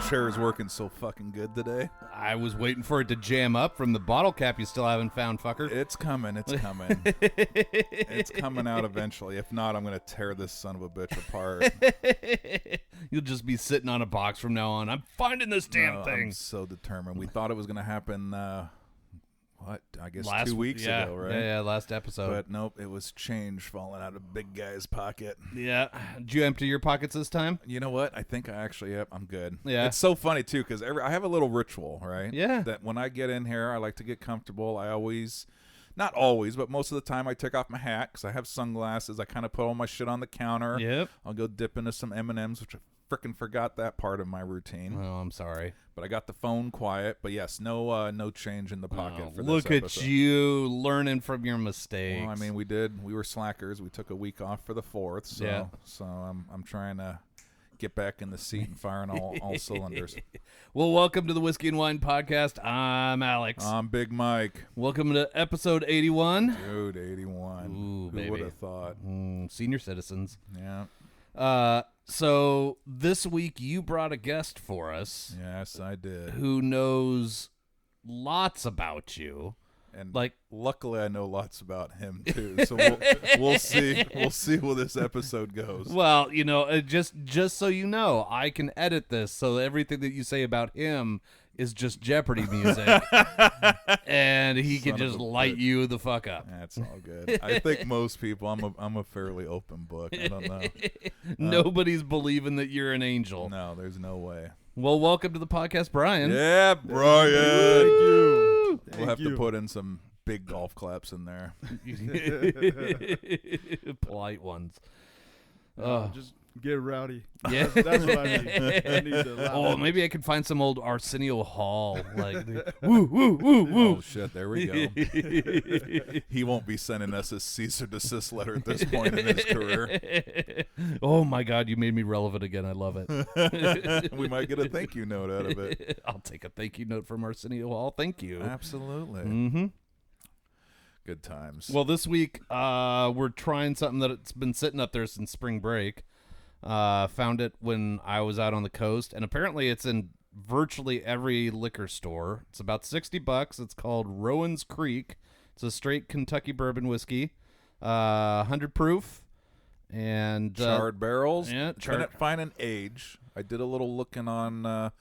chair's working so fucking good today. I was waiting for it to jam up from the bottle cap you still haven't found, fucker. It's coming. It's coming. It's coming out eventually. If not, I'm going to tear this son of a bitch apart. You'll just be sitting on a box from now on. I'm finding this damn thing. I'm so determined. We thought it was going to happen, I guess last 2 weeks ago, right? Yeah, last episode. But nope, it was change falling out of big guy's pocket. Yeah. Did you empty your pockets this time? You know what? I think I actually, yep, I'm good. Yeah. It's so funny, too, because I have a little ritual, right? Yeah. That when I get in here, I like to get comfortable. I always, not always, but most of the time I take off my hat because I have sunglasses. I kind of put all my shit on the counter. Yep. I'll go dip into some M&Ms, which I freaking forgot that part of my routine. Oh, I'm sorry. But I got the phone quiet. But yes, no change in the pocket for this look episode. at you learning from your mistakes. Well, I mean, we were slackers. We took a week off for the 4th, so Yeah. so I'm trying to get back in the seat and firing all cylinders. Well, welcome to the Whiskey and Wine Podcast. I'm Alex. I'm Big Mike. Welcome to episode 81. Dude, 81. Ooh, Who baby. would have thought? Senior citizens. Yeah. So this week you brought a guest for us Yes, I did. who knows lots about you. And Like, luckily, I know lots about him too. So we'll see. We'll see where this episode goes. well, you know, just so you know, I can edit this so everything that you say about him is just Jeopardy music, and he can Son of just a light bitch. you the fuck up. That's all good. I think most people. I'm a fairly open book. I don't know. Nobody's believing that you're an angel. No, there's no way. Well, welcome to the podcast, Bryan. Yeah, Bryan. Thank you. We'll have to put in some big golf claps in there. Polite ones. Just get rowdy. Yeah. That's what I need. I need the loud Oh, ones. maybe I could find some old Arsenio Hall, like woo woo woo woo. Oh shit! There we go. He won't be sending us a cease or desist letter at this point in his career. Oh my God, you made me relevant again. I love it. We might get a thank you note out of it. I'll take a thank you note from Arsenio Hall. Thank you. Absolutely. Mm-hmm. Good times. Well, this week we're trying something that's been sitting up there since spring break. Found it when I was out on the coast, and apparently it's in virtually every liquor store. It's about $60. It's called Rowan's Creek. It's a straight Kentucky bourbon whiskey, 100 proof, and charred barrels. yeah, Couldn't find an age. I did a little looking on the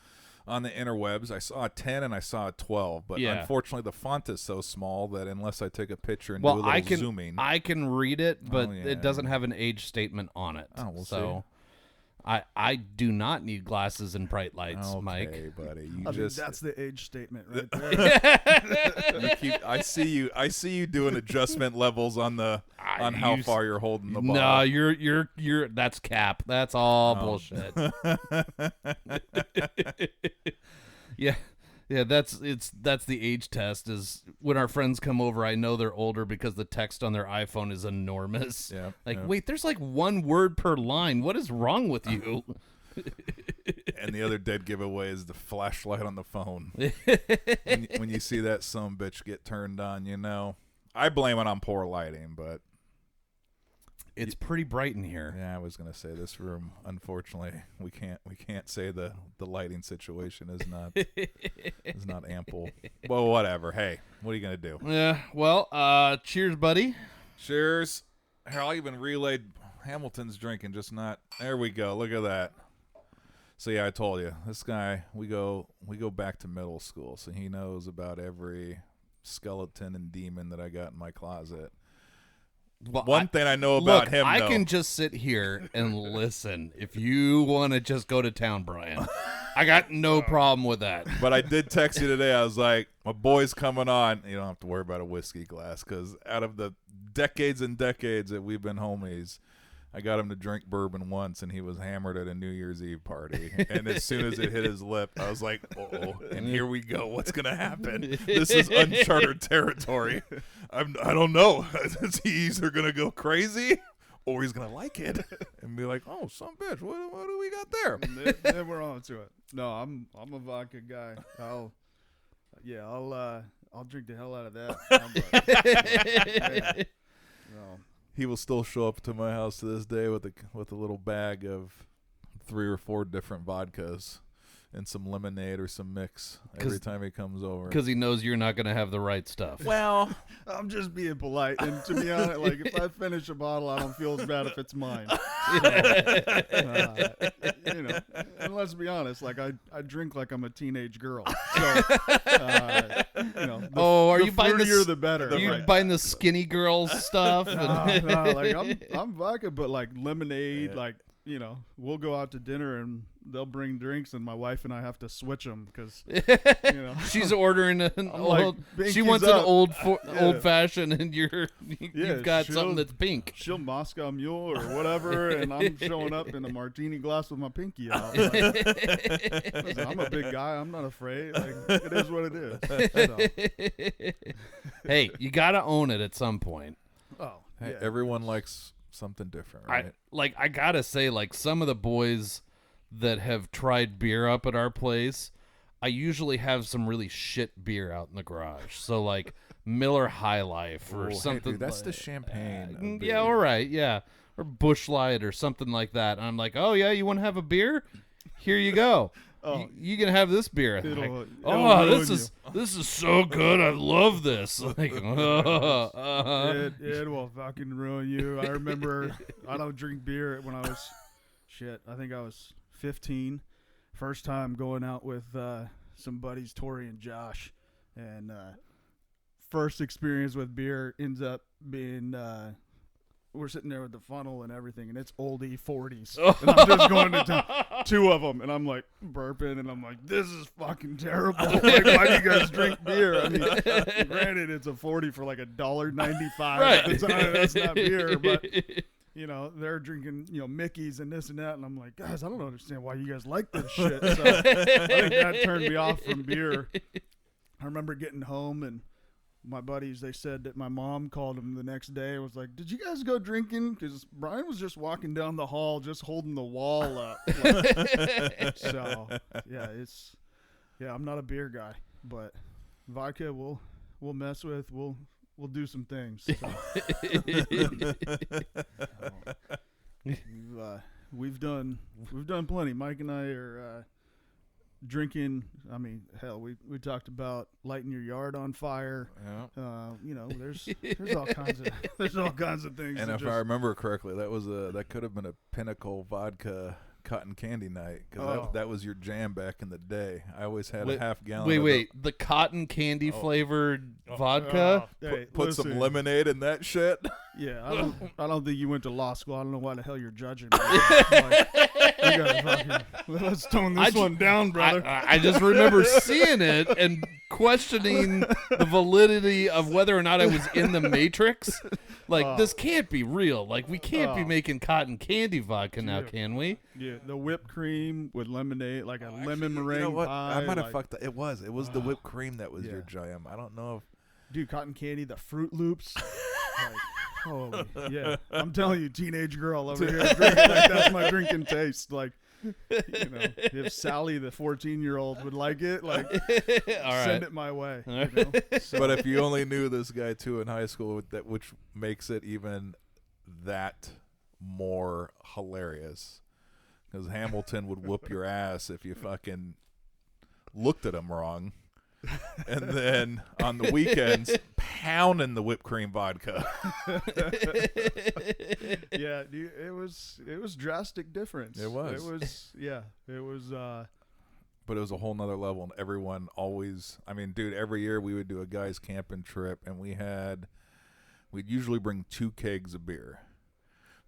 interwebs. I saw a 10 and I saw a 12, but Yeah. unfortunately the font is so small that unless I take a picture and well, do a little zooming. I can read it, but Oh, yeah. it doesn't have an age statement on it. Oh, we'll so I do not need glasses and bright lights, okay, Mike. buddy. You I mean, just that's the age statement right there. you keep. I see you doing adjustment levels on how far you're holding the ball. No, you're that's cap. That's all bullshit. Yeah, that's the age test. Is when our friends come over, I know they're older because the text on their iPhone is enormous. Yeah, Like, yeah. wait, there's like one word per line. What is wrong with you? And the other dead giveaway is the flashlight on the phone. when you see that son bitch get turned on, you know. I blame it on poor lighting, but It's pretty bright in here. yeah, I was gonna say this room. Unfortunately, we can't say the lighting situation is not ample. Well, whatever. Hey, what are you gonna do? Yeah. Well, cheers, buddy. Cheers. Here, I'll even relayed Hamilton's drinking, just not. There we go. Look at that. So yeah, I told you this guy. We go back to middle school, so he knows about every skeleton and demon that I got in my closet. Well, One thing I know about him, I though, can just sit here and listen. If you want to just go to town, Bryan, I got no problem with that. But I did text you today. I was like, my boy's coming on. You don't have to worry about a whiskey glass because out of the decades and decades that we've been homies, I got him to drink bourbon once, and he was hammered at a New Year's Eve party. And as soon as it hit his lip, I was like, uh-oh, and here we go. What's going to happen? This is uncharted territory. I don't know. Is he either going to go crazy or he's going to like it and be like, oh, some bitch, what do we got there? Then we're on to it. No, I'm a vodka guy. I'll drink the hell out of that. No. He will still show up to my house to this day with a little bag of 3 or 4 different vodkas and some lemonade or some mix every time he comes over. Because he knows you're not going to have the right stuff. Well, I'm just being polite, and to be honest, like if I finish a bottle, I don't feel as bad if it's mine. You know, and let's be honest, like I drink like I'm a teenage girl. So, you know, are you buying fruitier the better? Are you Like, buying the skinny girl stuff? no, like I'm vodka, but like lemonade, like. You know, we'll go out to dinner and they'll bring drinks, and my wife and I have to switch them because, you know, She's ordering an old. Like, she wants up. an old fashioned, and you've got something that's pink. She'll Moscow Mule or whatever, and I'm showing up in a martini glass with my pinky out. Like, listen, I'm a big guy. I'm not afraid. Like, it is what it is. So. Hey, you got to own it at some point. Oh, hey, yeah. everyone likes something different, right? I gotta say, like, some of the boys that have tried beer up at our place, I usually have some really shit beer out in the garage. So like Miller High Life or something. Hey, dude, that's the champagne. Yeah, all right, yeah, or Busch Light or something like that. And I'm like, oh yeah, you want to have a beer? Here you go. Oh, you can have this beer. it'll This ruin is so good. I love this. Like, it will fucking ruin you. I remember I don't drink beer when I was I think I was 15. First time going out with some buddies, Tori and Josh, and first experience with beer ends up being we're sitting there with the funnel and everything, and it's oldie 40s. And I'm just going to town. 2 of them, and I'm like burping, and I'm like, this is fucking terrible. Like, why do you guys drink beer? I mean, granted, it's a 40 for like $1.95 at the time. That's not beer, but you know, they're drinking, you know, Mickey's and this and that, and I'm like, guys, I don't understand why you guys like this shit. So I think that turned me off from beer. I remember getting home, and my buddies, they said that my mom called him the next day and was like, did you guys go drinking? Because Bryan was just walking down the hall just holding the wall up. Like, so, yeah, I'm not a beer guy, but vodka we'll mess with. We'll do some things. So. We've done plenty. Mike and I are drinking. I mean, hell, we talked about lighting your yard on fire. Yeah. You know, there's all kinds of things. And if I remember correctly, that could have been a Pinnacle vodka cotton candy night, because that was your jam back in the day. I always had a half gallon. Wait, the cotton candy flavored vodka. Hey, put some lemonade in that shit. Yeah, I don't think you went to law school. I don't know why the hell you're judging me. Let's tone this one down, brother. I just remember seeing it and questioning the validity of whether or not I was in the Matrix. Like, this can't be real. Like, we can't be making cotton candy vodka now, can we? Yeah, the whipped cream with lemonade, like a lemon meringue You know what? pie. I might have fucked that. It was the whipped cream that was your jam. I don't know if. Dude, cotton candy, the Fruit Loops. Like, holy, yeah. I'm telling you, teenage girl over here drinking like that's my drinking taste. Like, you know, if Sally, the 14-year-old, would like it, like, send it my way. You know? So. But if you only knew this guy too in high school, which makes it even that more hilarious, because Hamilton would whoop your ass if you fucking looked at him wrong. And then on the weekends, pounding the whipped cream vodka. Yeah, dude, it was drastic difference. It was. But it was a whole nother level, and everyone always. I mean, dude, every year we would do a guys camping trip, and we'd usually bring 2 kegs of beer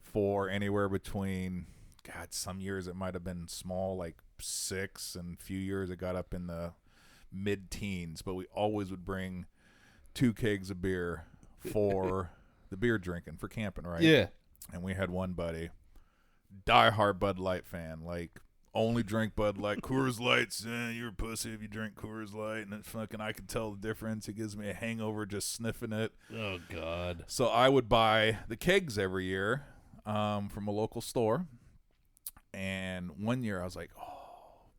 for anywhere between. God, some years it might have been small, like 6, and a few years it got up in the mid-teens, but we always would bring 2 kegs of beer for the beer drinking, for camping, right? Yeah. And we had one buddy, diehard Bud Light fan, like only drink Bud Light. Coors Light's, you're a pussy if you drink Coors Light, and it's fucking, I can tell the difference. It gives me a hangover just sniffing it. Oh God. So I would buy the kegs every year from a local store, and one year I was like,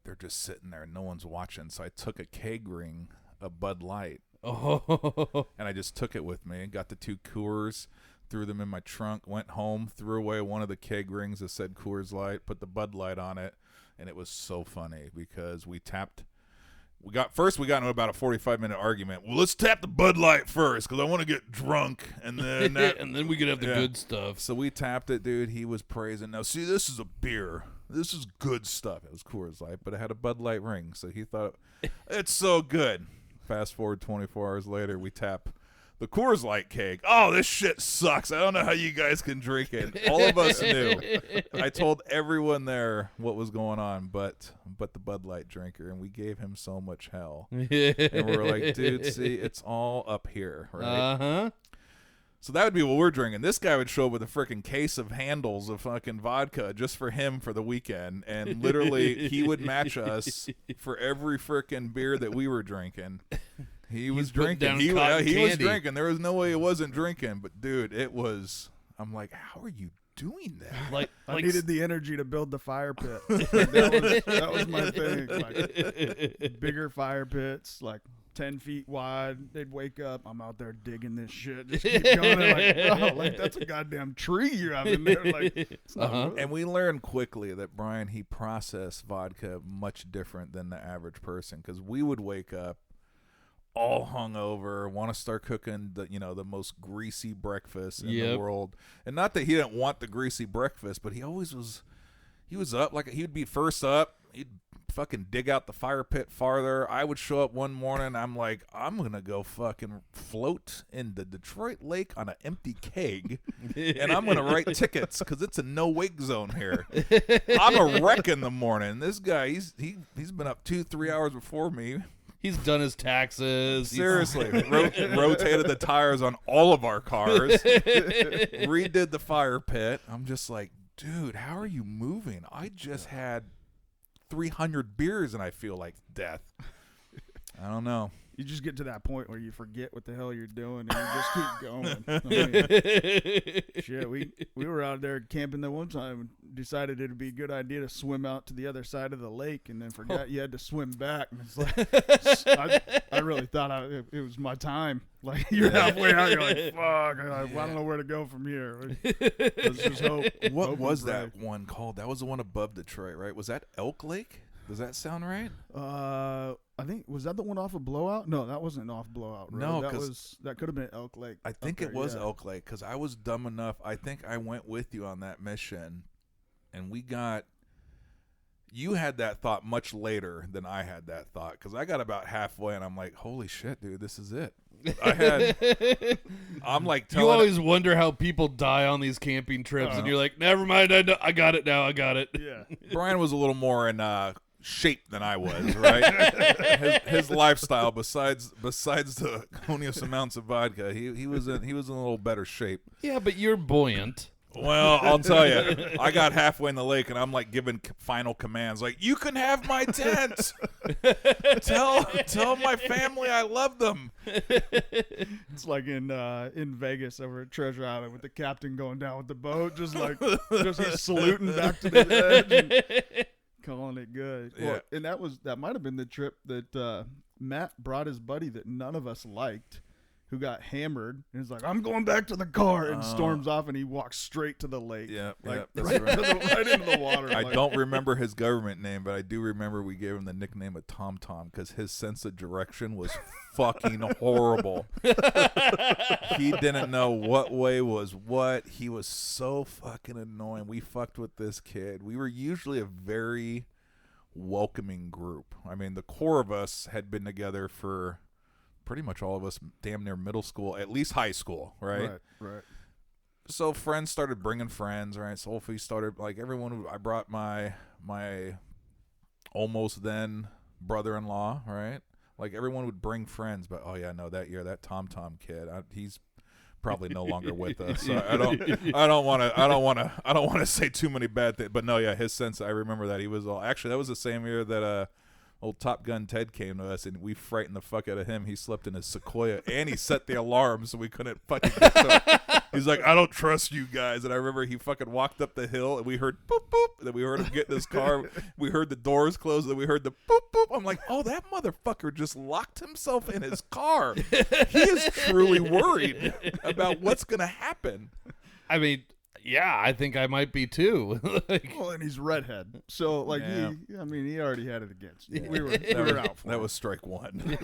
they're just sitting there and no one's watching. So I took a keg ring of Bud Light. Oh. And I just took it with me and got the 2 Coors, threw them in my trunk, went home, threw away one of the keg rings that said Coors Light, put the Bud Light on it, and it was so funny because we got into about a 45-minute argument. Well, let's tap the Bud Light first because I want to get drunk, and then and then we could have the good stuff. So we tapped it, dude. He was praising. Now, see, this is a beer. This is good stuff. It was Coors Light, but it had a Bud Light ring, so he thought it's so good. Fast forward 24 hours later, we tap the Coors Light keg. Oh, this shit sucks. I don't know how you guys can drink it. All of us knew. I told everyone there what was going on, but the Bud Light drinker, and we gave him so much hell. And we were like, dude, see, it's all up here, right? Uh-huh. So that would be what we're drinking. This guy would show up with a freaking case of handles of fucking vodka just for him for the weekend, and literally he would match us for every freaking beer that we were drinking. He was drinking. He was drinking. There was no way he wasn't drinking. But dude, it was. I'm like, how are you doing that? Like I needed the energy to build the fire pit. that was my thing. Like, bigger fire pits, like 10 feet wide. They'd wake up. I'm out there digging this shit. Just keep going. Like, bro, like that's a goddamn tree you have in there. Like, it's not wood. And we learned quickly that Bryan, he processed vodka much different than the average person, because we would wake up all hungover, want to start cooking the most greasy breakfast in the world. And not that he didn't want the greasy breakfast, but he always was. He was up, like he'd be first up. He'd fucking dig out the fire pit farther. I would show up one morning. I'm like, I'm gonna go fucking float in the Detroit Lake on an empty keg, and I'm gonna write tickets because it's a no wake zone here. I'm a wreck in the morning. This guy, he's been up 2-3 hours before me. He's done his taxes. Seriously. Rotated the tires on all of our cars. Redid the fire pit. I'm just like, dude, how are you moving? I just had 300 beers and I feel like death. I don't know. You just get to that point where you forget what the hell you're doing and you just keep going. I mean, shit, we were out there camping that one time and decided it'd be a good idea to swim out to the other side of the lake, and then forgot you had to swim back. And it's like, I really thought it was my time. Like, you're halfway out, you're like, fuck, I don't know where to go from here. Let's just hope. What was that one called? That was the one above Detroit, right? Was that Elk Lake? Does that sound right? I think, was that the one off of Blowout? No, that wasn't off Blowout. Right? No, that could have been Elk Lake. I think it was Elk Lake, because I was dumb enough. I think I went with you on that mission, and you had that thought much later than I had that thought, because I got about halfway and I'm like, holy shit, dude, this is it. I'm like, you always wonder how people die on these camping trips, and you're like, never mind, I got it now, I got it. Yeah. Brian was a little more in shape than I was, right? his lifestyle, besides the copious amounts of vodka, he was in a little better shape. Yeah, but you're buoyant. Well, I'll tell you, I got halfway in the lake, and I'm like giving final commands, like, you can have my tent. Tell my family I love them. It's like in Vegas over at Treasure Island with the captain going down with the boat, just he's saluting back to the edge and calling it good. Yeah. Well, and that might have been the trip that Matt brought his buddy that none of us liked, who got hammered, and he's like, I'm going back to the car, and storms off, and he walks straight to the lake. Yeah, like, that's right, right. right into the water. I don't remember his government name, but I do remember we gave him the nickname of Tom Tom, because his sense of direction was fucking horrible. He didn't know what way was what. He was so fucking annoying. We fucked with this kid. We were usually a very welcoming group. I mean, the core of us had been together for pretty much all of us damn near middle school, at least high school, right? Right. So friends started bringing friends, right? Sophie started, like, I brought my almost then brother-in-law, right? Like, everyone would bring friends, but oh yeah, no, that year, that Tom Tom kid, he's probably no longer with us. So I don't want to say too many bad things, but no, yeah, his sense, I remember that he was all, actually that was the same year that old Top Gun Ted came to us, and we frightened the fuck out of him. He slept in his Sequoia, and he set the alarm so we couldn't fucking get to him. He's like, I don't trust you guys. And I remember he fucking walked up the hill, and we heard boop, boop. And then we heard him get in his car. We heard the doors close, and then we heard the boop, boop. I'm like, oh, that motherfucker just locked himself in his car. He is truly worried about what's going to happen. I mean, yeah, I think I might be too. Well, and he's redhead, so like Yeah. he already had it against. Yeah. We were out for That it. was strike one.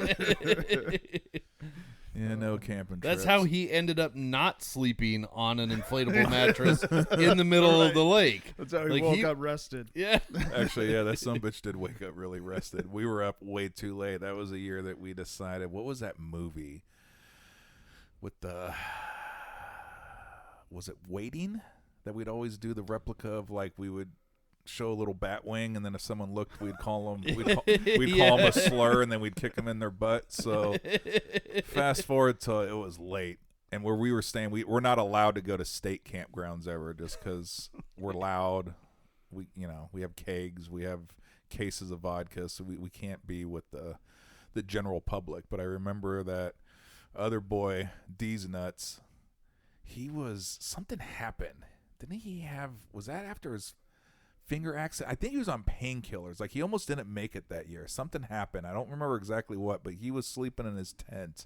Yeah, no camping That's trips. how he ended up not sleeping on an inflatable mattress in the middle of the lake. That's how he Like, woke up rested. Yeah. Actually, yeah, that sumbitch did wake up really rested. We were up way too late. That was a year that we decided, what was that movie with the, was it Waiting? That we'd always do the replica of, like, we would show a little bat wing, and then if someone looked, we'd call them, we'd call them a slur, and then we'd kick them in their butt. So fast forward till it was late, and where we were staying, we're not allowed to go to state campgrounds ever, just because we're loud. We have kegs, we have cases of vodka, so we can't be with the general public. But I remember that other boy, D's Nuts, something happened. Didn't he was that after his finger accident? I think he was on painkillers. Like, he almost didn't make it that year. Something happened. I don't remember exactly what, but he was sleeping in his tent,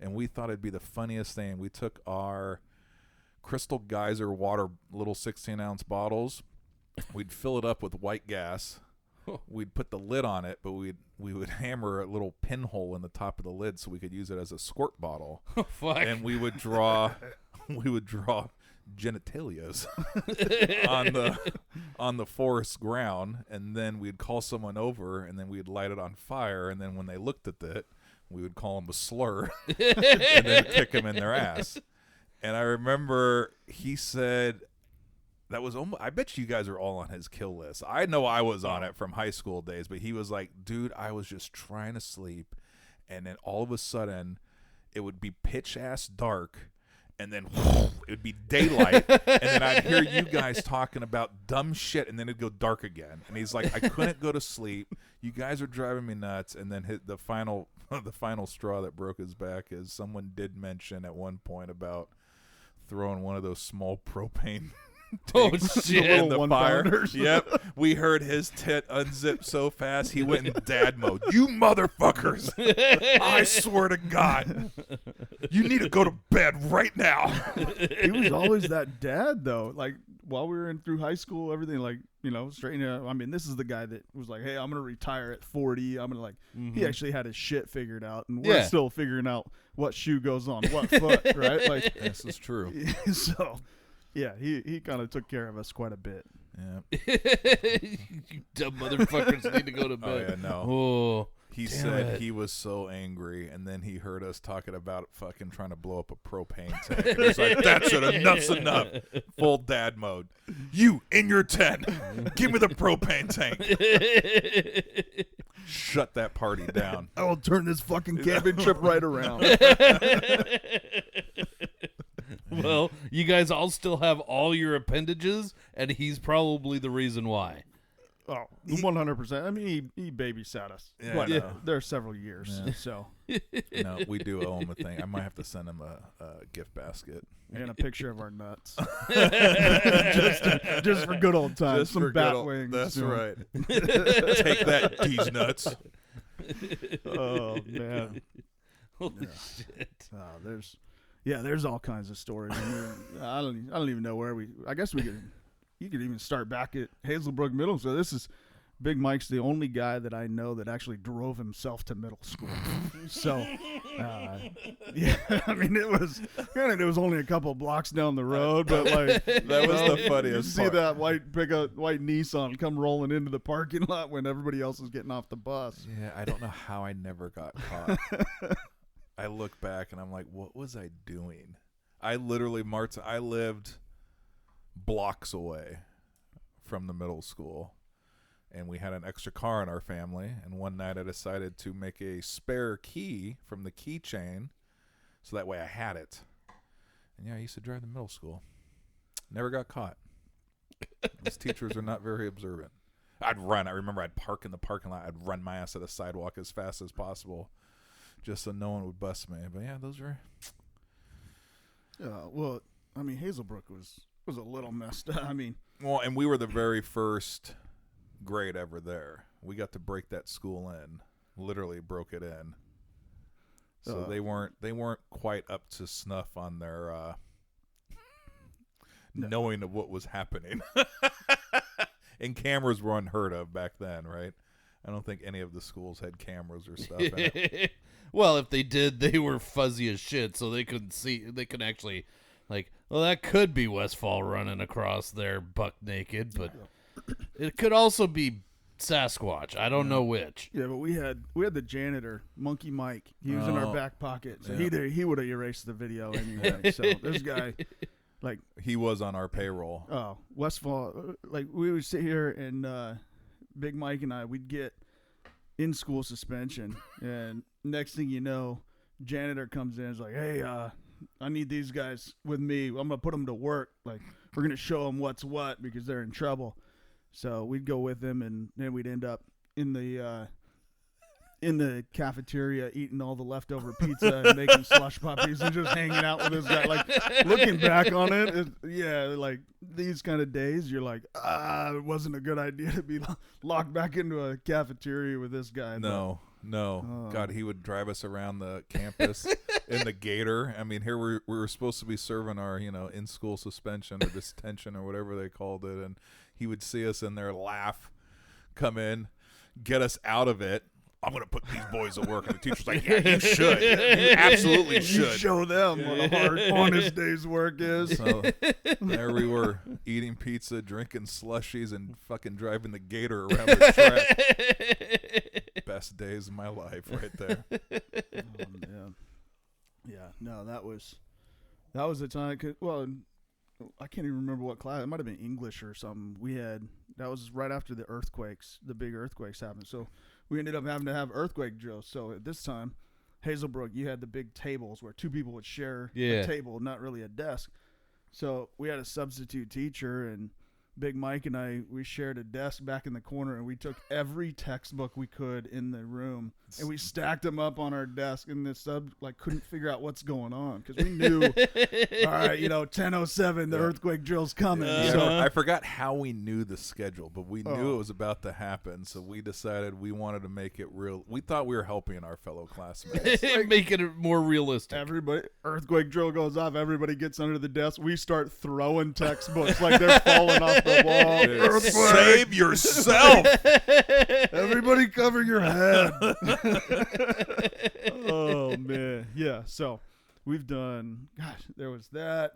and we thought it'd be the funniest thing. We took our Crystal Geyser water, little 16-ounce bottles. We'd fill it up with white gas. We'd put the lid on it, but we would hammer a little pinhole in the top of the lid so we could use it as a squirt bottle. Oh, fuck. And we would draw genitalias on the forest ground, and then we'd call someone over, and then we'd light it on fire, and then when they looked at it, we would call them a slur and then kick them in their ass. And I remember he said that was almost, I bet you guys are all on his kill list. I know I was on it from high school days, but he was like, dude, I was just trying to sleep, and then all of a sudden it would be pitch ass dark, and then it would be daylight, and then I'd hear you guys talking about dumb shit, and then it'd go dark again. And he's like, I couldn't go to sleep. You guys are driving me nuts. And then the final straw that broke his back is someone did mention at one point about throwing one of those small propane Oh, tanks shit. in the Little fire. 1-pounders. Yep. We heard his tit unzip so fast he went in dad mode. You motherfuckers. I swear to God. You need to go to bed right now. He was always that dad, though. Like, while we were through high school, everything, like, straighten out. I mean, this is the guy that was like, hey, I'm going to retire at 40. I'm going to, he actually had his shit figured out. And we're still figuring out what shoe goes on what foot, right? Like, This is true. so, yeah, he kind of took care of us quite a bit. Yeah. You dumb motherfuckers need to go to Oh, bed. yeah, no. Oh, He damn said it. he was so angry, and then he heard us talking about fucking trying to blow up a propane tank. And he's like, that's it, enough's enough. Full dad mode. You, in your tent, give me the propane tank. Shut that party down. I will turn this fucking camping trip right around. Well, you guys all still have all your appendages, and he's probably the reason why. Oh, 100%. I mean, he babysat us. Yeah, But, I know. there are several years, so. No, we do owe him a thing. I might have to send him a gift basket. And a picture of our nuts. just for good old times. Just for Some good bat old- wings. That's you know. right. Take that, these nuts. Oh, man. Holy shit. There's all kinds of stories. I mean, I don't even know where I guess you could even start back at Hazelbrook Middle. So this is Big Mike's the only guy that I know that actually drove himself to middle school. So, yeah, I mean, it was only a couple blocks down the road, but like That was the funniest you see part. that white Nissan come rolling into the parking lot when everybody else is getting off the bus. Yeah, I don't know how I never got caught. I look back and I'm like, what was I doing? I literally, Martin, I lived blocks away from the middle school, and we had an extra car in our family, and one night I decided to make a spare key from the keychain so that way I had it. And yeah, I used to drive to middle school. Never got caught. Those teachers are not very observant. I'd run. I remember I'd park in the parking lot. I'd run my ass to the sidewalk as fast as possible, just so no one would bust me. But yeah, those were. Well, I mean, Hazelbrook was a little messed up. I mean, well, and we were the very first grade ever there. We got to break that school in. Literally broke it in. So they weren't quite up to snuff on their knowing of what was happening. And cameras were unheard of back then, right? I don't think any of the schools had cameras or stuff in it. Well, if they did, they were fuzzy as shit, so they couldn't see. They could actually, like, well, that could be Westfall running across there buck naked, but it could also be Sasquatch. I don't know which. Yeah, but we had the janitor, Monkey Mike. He was in our back pocket, so he would have erased the video anyway. So this guy, like, he was on our payroll. Oh, Westfall. Like, we would sit here and Big Mike and I, we'd get in school suspension, and next thing you know, janitor comes in and is like, hey, I need these guys with me. I'm gonna put them to work. Like, we're gonna show them what's what because they're in trouble. So we'd go with them, and then we'd end up in the cafeteria eating all the leftover pizza and making slush puppies and just hanging out with this guy. Like, looking back on it, like these kind of days, you're like, it wasn't a good idea to be locked back into a cafeteria with this guy. No. God, he would drive us around the campus in the Gator. I mean, here we were supposed to be serving our, in-school suspension or detention or whatever they called it, and he would see us in there, laugh, come in, get us out of it. I'm going to put these boys to work. And the teacher's like, yeah, you should. You absolutely should. You show them what a hard, honest day's work is. So there we were, eating pizza, drinking slushies, and fucking driving the Gator around the track. Best days of my life right there. Oh, man. Yeah, no, that was the time. Well, I can't even remember what class. It might have been English or something. That was right after the earthquakes, the big earthquakes happened. So we ended up having to have earthquake drills. So at this time, Hazelbrook, you had the big tables where two people would share a table, not really a desk. So we had a substitute teacher, and Big Mike and I, we shared a desk back in the corner, and we took every textbook we could in the room, and we stacked them up on our desk, and the sub couldn't figure out what's going on because we knew, all right, 10:07, the earthquake drill's coming. So I forgot how we knew the schedule, but we knew it was about to happen, so we decided we wanted to make it real. We thought we were helping our fellow classmates. Making it more realistic. Everybody, earthquake drill goes off, everybody gets under the desk, we start throwing textbooks like they're falling off the wall. Save yourself. Everybody cover your head. Oh, man. Yeah, so we've done, gosh, there was that.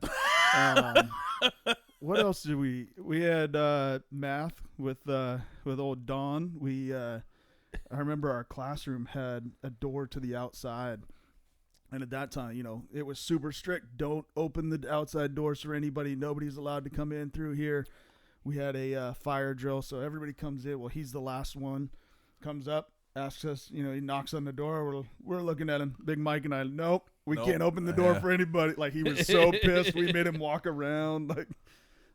What else did we had math with old Don. I remember our classroom had a door to the outside. And at that time, it was super strict. Don't open the outside doors for anybody. Nobody's allowed to come in through here. We had a fire drill, so everybody comes in. Well, he's the last one. Comes up, asks us, he knocks on the door. We're looking at him. Big Mike and I, nope, we can't open the door for anybody. Like, he was so pissed. We made him walk around. Like,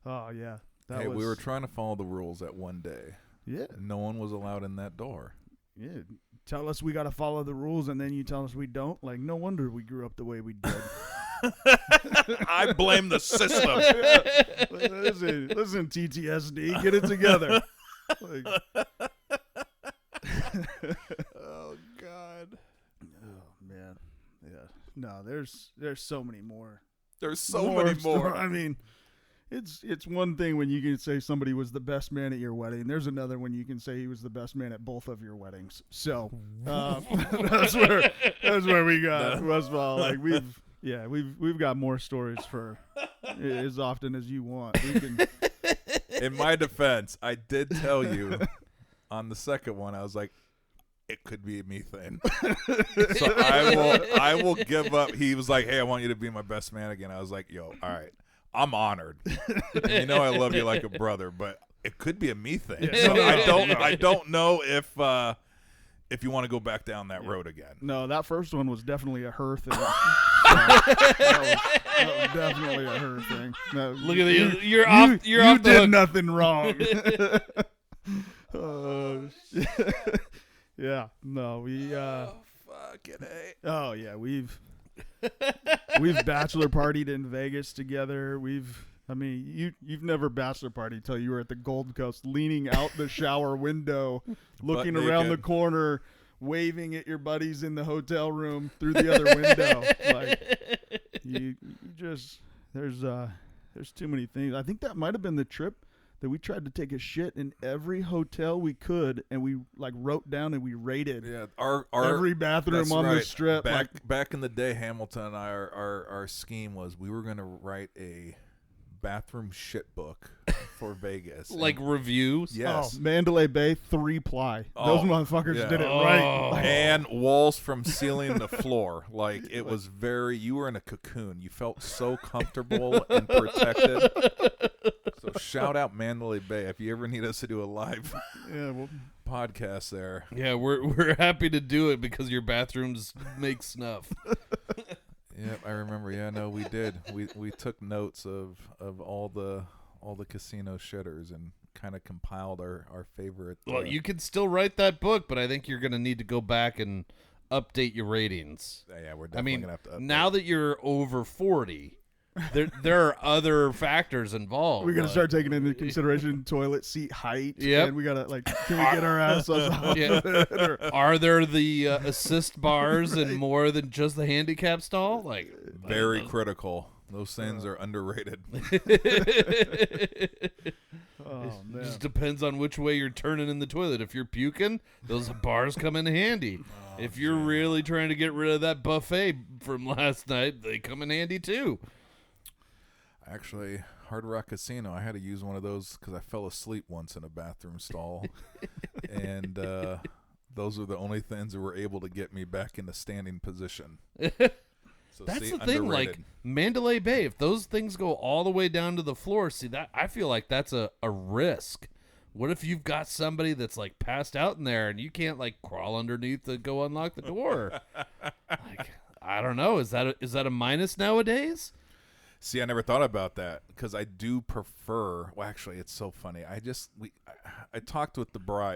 oh, yeah. We were trying to follow the rules that one day. Yeah. No one was allowed in that door. Yeah. Tell us we got to follow the rules, and then you tell us we don't. Like, no wonder we grew up the way we did. I blame the system. Listen, TTSD, get it together. Oh God. Oh man. Yeah. No, there's so many more. There's so many more. I mean, it's one thing when you can say somebody was the best man at your wedding. There's another when you can say he was the best man at both of your weddings. So that's where we got Westfall. Like, we've got more stories for as often as you want. We can. In my defense, I did tell you on the second one, I was like, it could be methane. So I will give up. He was like, hey, I want you to be my best man again. I was like, yo, all right. I'm honored. And I love you like a brother, but it could be a methane. Yeah, so I don't know if you want to go back down that road again. No, that first one was definitely a her thing. that was definitely a her thing. No, look at you. You're off. You did nothing wrong. Oh, shit. Yeah. No, we. Fucking A. Oh yeah, we've bachelor partied in Vegas together. You've never bachelor partied until you were at the Gold Coast, leaning out the shower window, looking Butt around the naked. corner, waving at your buddies in the hotel room through the other window. Like you just there's too many things. I think that might have been the trip that we tried to take a shit in every hotel we could, and we like wrote down and we rated our every bathroom that's on right. the strip. Back in the day, Hamilton and I, our scheme was we were going to write a bathroom shit book for Vegas. Like reviews. Yes. Oh, Mandalay Bay 3-ply. Those motherfuckers yeah. did it right. Oh. And walls from ceiling to floor. Like it was you were in a cocoon. You felt so comfortable and protected. So shout out Mandalay Bay if you ever need us to do a live podcast there. Yeah, we're happy to do it because your bathrooms make snuff. Yep, I remember. Yeah, no, we did. We took notes of all the casino shitters and kind of compiled our favorite. Well, you can still write that book, but I think you're going to need to go back and update your ratings. Yeah, we're definitely gonna have to update. Now that you're over 40, there are other factors involved. We got to start taking into consideration toilet seat height. Yep. And we got to, like, can we get our ass off Yeah. of it? Or, Are there the assist bars and more than just the handicap stall? Like very critical. Those things are underrated. oh, man. Just depends on which way you're turning in the toilet. If you're puking, those bars come in handy. If you're really trying to get rid of that buffet from last night, they come in handy too. Actually, Hard Rock Casino, I had to use one of those because I fell asleep once in a bathroom stall. And those are the only things that were able to get me back into standing position. So, That's see, the thing, underrated. like Mandalay Bay, if those things go all the way down to the floor, see that I feel like that's a risk. What if you've got somebody that's like passed out in there and you can't like crawl underneath to go unlock the door? Like, I don't know. Is that a minus nowadays? See, I never thought about that because I do prefer. Well, actually, it's so funny. I talked with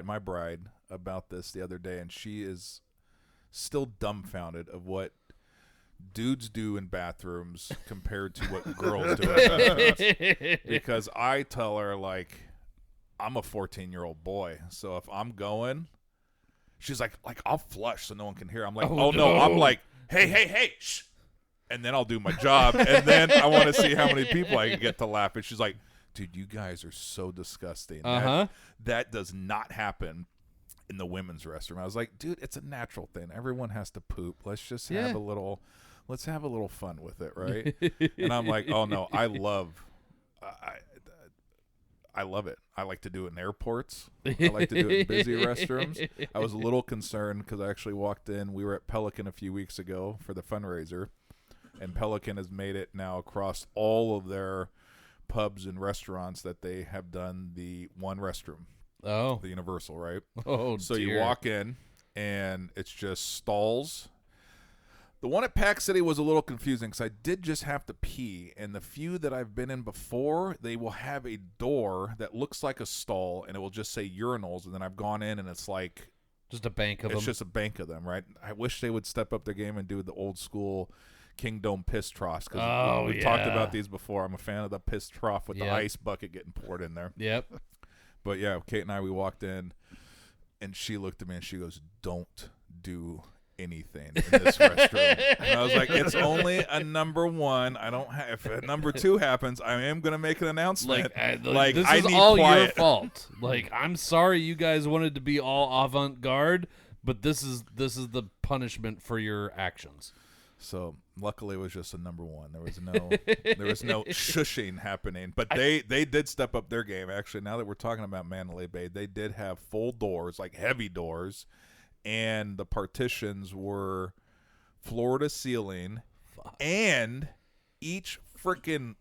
my bride, about this the other day, and she is still dumbfounded of what dudes do in bathrooms compared to what girls do in bathrooms. Because I tell her, like, I'm a 14-year-old boy, so if I'm going, she's like I'll flush so no one can hear. I'm like, oh no. I'm like, hey, shh. And then I'll do my job, and then I want to see how many people I can get to laugh. And she's like, dude, you guys are so disgusting. That does not happen in the women's restroom. I was like, dude, it's a natural thing. Everyone has to poop. Let's just have a little fun with it, right? And I'm like, oh no, I love it. I like to do it in airports. I like to do it in busy restrooms. I was a little concerned because I actually walked in. We were at Pelican a few weeks ago for the fundraiser, and Pelican has made it now across all of their pubs and restaurants that they have done the one restroom. Oh. The universal, right? Oh, so dear. you walk in, and it's just stalls. The one at Pack City was a little confusing because I did just have to pee, and the few that I've been in before, they will have a door that looks like a stall, and it will just say urinals, and then I've gone in, and it's like just a bank of them. It's just a bank of them, right? I wish they would step up their game and do the old school King Dome piss troughs, because we've talked about these before. I'm a fan of the piss trough with the ice bucket getting poured in there. Yep. But yeah, Kate and I, we walked in, and she looked at me and she goes, "Don't do anything in this restroom." And I was like, it's only a number one. I don't have. If a number two happens, I am gonna make an announcement. Like this is need all quiet. your fault. Like, I'm sorry you guys wanted to be all avant-garde, but this is the punishment for your actions. So luckily, it was just a number one. There was no shushing happening. But they did step up their game. Actually, now that we're talking about Mandalay Bay, they did have full doors, like heavy doors, and the partitions were floor to ceiling. Fuck. And each freaking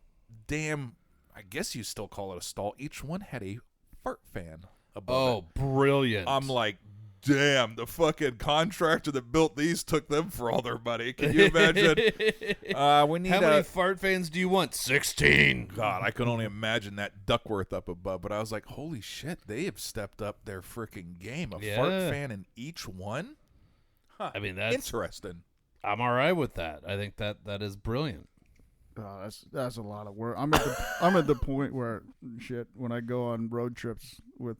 damn, I guess you still call it a stall, each one had a fart fan above it. Oh, brilliant. I'm like, damn, the fucking contractor that built these took them for all their money. Can you imagine? We need How many fart fans do you want? 16. God, I could only imagine that Duckworth up above. But I was like, holy shit, they have stepped up their freaking game. A fart fan in each one? Huh. I mean, that's interesting. I'm all right with that. I think that is brilliant. That's a lot of work. I'm at the point where when I go on road trips with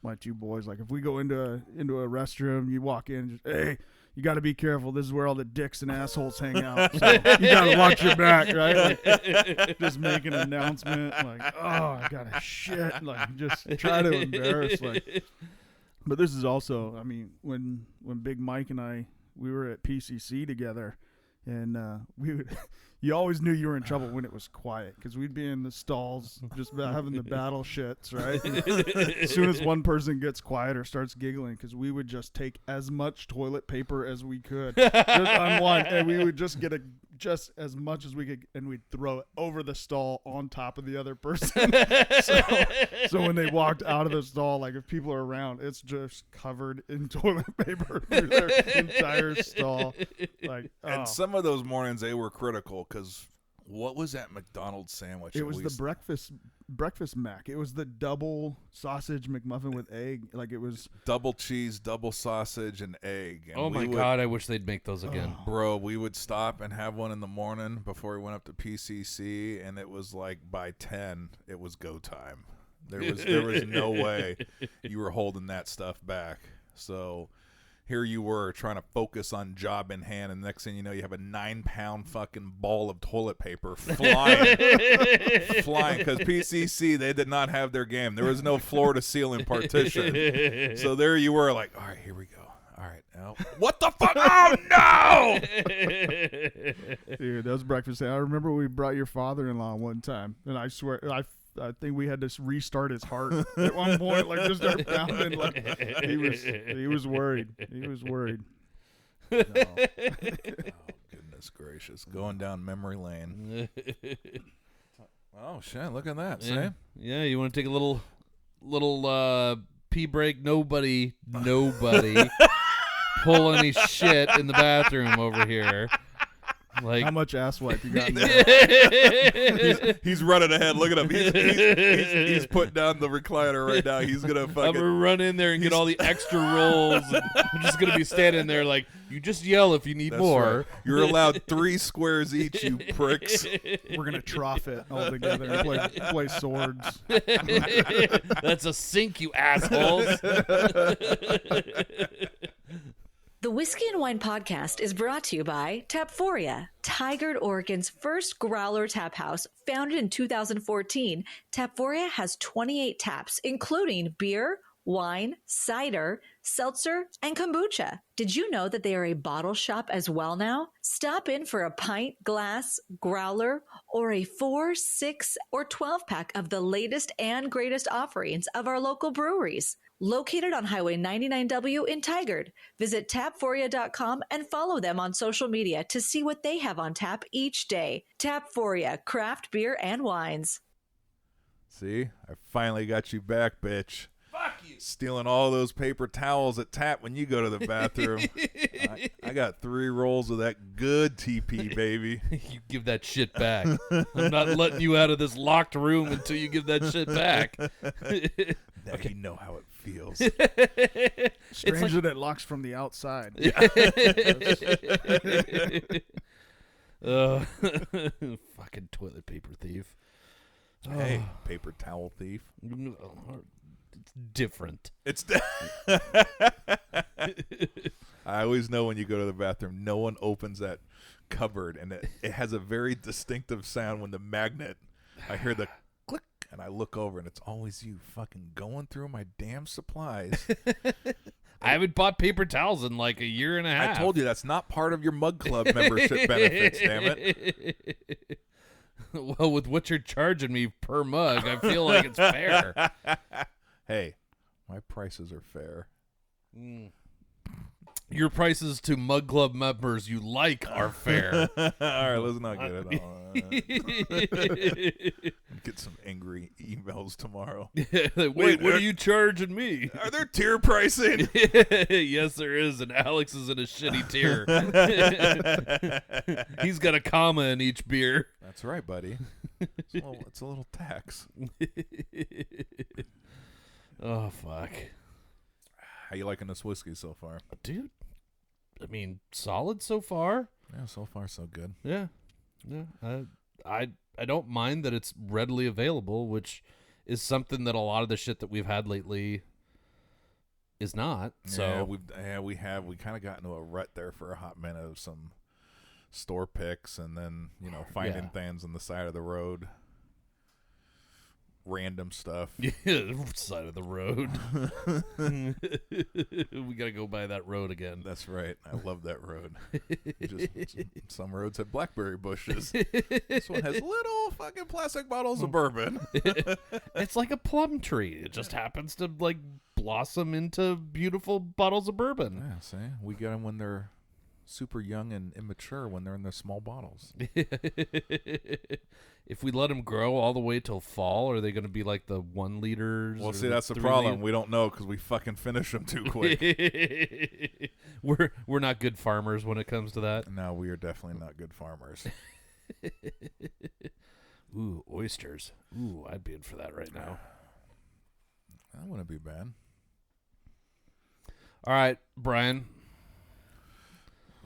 my two boys, like if we go into a restroom, you walk in, just, hey, you got to be careful. This is where all the dicks and assholes hang out. So you got to watch your back, right? Like, just make an announcement, like, oh, I got to shit, like just try to embarrass, like. But this is also, I mean, when Big Mike and we were at PCC together, and you always knew you were in trouble when it was quiet, because we'd be in the stalls just about having the battle shits, right? As soon as one person gets quiet or starts giggling, because we would just take as much toilet paper as we could, just unwind, and we would just get just as much as we could, and we'd throw it over the stall on top of the other person. So when they walked out of the stall, like if people are around, it's just covered in toilet paper through their entire stall. Like, and some of those mornings they were critical, because what was that McDonald's sandwich? It was the breakfast mac. It was the double sausage McMuffin with egg. Like it was double cheese, double sausage, and egg. And oh my God, I wish they'd make those again. Bro, we would stop and have one in the morning before we went up to PCC, and it was like by 10, it was go time. There was no way you were holding that stuff back. So here you were trying to focus on job in hand, and the next thing you know, you have a 9-pound fucking ball of toilet paper flying, because PCC, they did not have their game. There was no floor-to-ceiling partition. So there you were, like, all right, here we go. All right, now, what the fuck? Oh, no! Dude, those breakfast. I remember we brought your father-in-law one time, and I swear, I think we had to restart his heart at one point, like just start pounding. Like he was worried. He was worried. No. Oh, goodness gracious! Going down memory lane. Oh shit! Look at that. Yeah. Yeah, you want to take a little pee break? Nobody pull any shit in the bathroom over here. Like, how much ass wipe you got in there? he's running ahead. Look at him. He's putting down the recliner right now. He's gonna fucking. I'm gonna run in there and get all the extra rolls. And I'm just gonna be standing there like, you just yell if you need more. Right. You're allowed 3 squares each, you pricks. We're gonna trough it all together and play swords. That's a sink, you assholes. The Whiskey and Wine Podcast is brought to you by Tapforia, Tigard, Oregon's first growler tap house. Founded in 2014, Tapforia has 28 taps, including beer, wine, cider, seltzer, and kombucha. Did you know that they are a bottle shop as well now? Stop in for a pint, glass, growler, or a 4, 6, or 12-pack of the latest and greatest offerings of our local breweries. Located on Highway 99W in Tigard. Visit tapforia.com and follow them on social media to see what they have on tap each day. Tapforia, craft beer and wines. See, I finally got you back, bitch. Fuck you. Stealing all those paper towels at Tap when you go to the bathroom. I got 3 rolls of that good TP, baby. You give that shit back. I'm not letting you out of this locked room until you give that shit back. Now you know how it feels. Strange that it locks from the outside. Fucking toilet paper thief. Hey, paper towel thief. It's different. I always know when you go to the bathroom, no one opens that cupboard, and it has a very distinctive sound when the magnet, I hear the click, and I look over, and it's always you fucking going through my damn supplies. I haven't bought paper towels in like a year and a half. I told you that's not part of your Mug Club membership benefits, damn it. Well, with what you're charging me per mug, I feel like it's fair. Hey, my prices are fair. Your prices to Mug Club members you like are fair. All right, let's not get it on. Get some angry emails tomorrow. Wait, what are you charging me? Are there tier pricing? Yes, there is, and Alex is in a shitty tier. He's got a comma in each beer. That's right, buddy. It's a little tax. Oh, fuck. How you liking this whiskey so far? Dude, I mean, solid so far. Yeah, so far so good. Yeah. I don't mind that it's readily available, which is something that a lot of the shit that we've had lately is not. So we kind of got into a rut there for a hot minute of some store picks, and then finding things on the side of the road. Random stuff. Yeah, side of the road. We gotta go by that road again. That's right. I love that road. Some roads have blackberry bushes. This one has little fucking plastic bottles of bourbon. It's like a plum tree. It just happens to blossom into beautiful bottles of bourbon. Yeah, see, we get them when they're super young and immature, when they're in their small bottles. If we let them grow all the way till fall, are they going to be like the 1 liters? Well, see, that's the problem. We don't know because we fucking finish them too quick. We're not good farmers when it comes to that. No, we are definitely not good farmers. Ooh, oysters. Ooh, I'd be in for that right now. That wouldn't be bad. All right, Brian.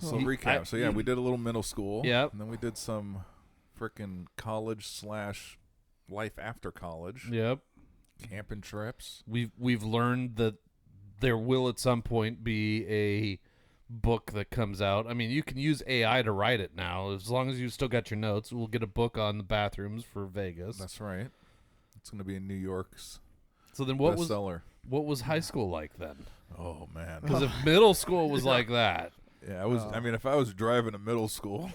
So recap. So we did a little middle school. Yep. And then we did some freaking college/life after college. Yep. Camping trips. We've learned that there will at some point be a book that comes out. I mean, you can use AI to write it now. As long as you still got your notes, we'll get a book on the bathrooms for Vegas. That's right. It's going to be in New York's So then bestseller. What was high school like then? Oh, man. Because if middle school was like that. Yeah, I mean, if I was driving to middle school.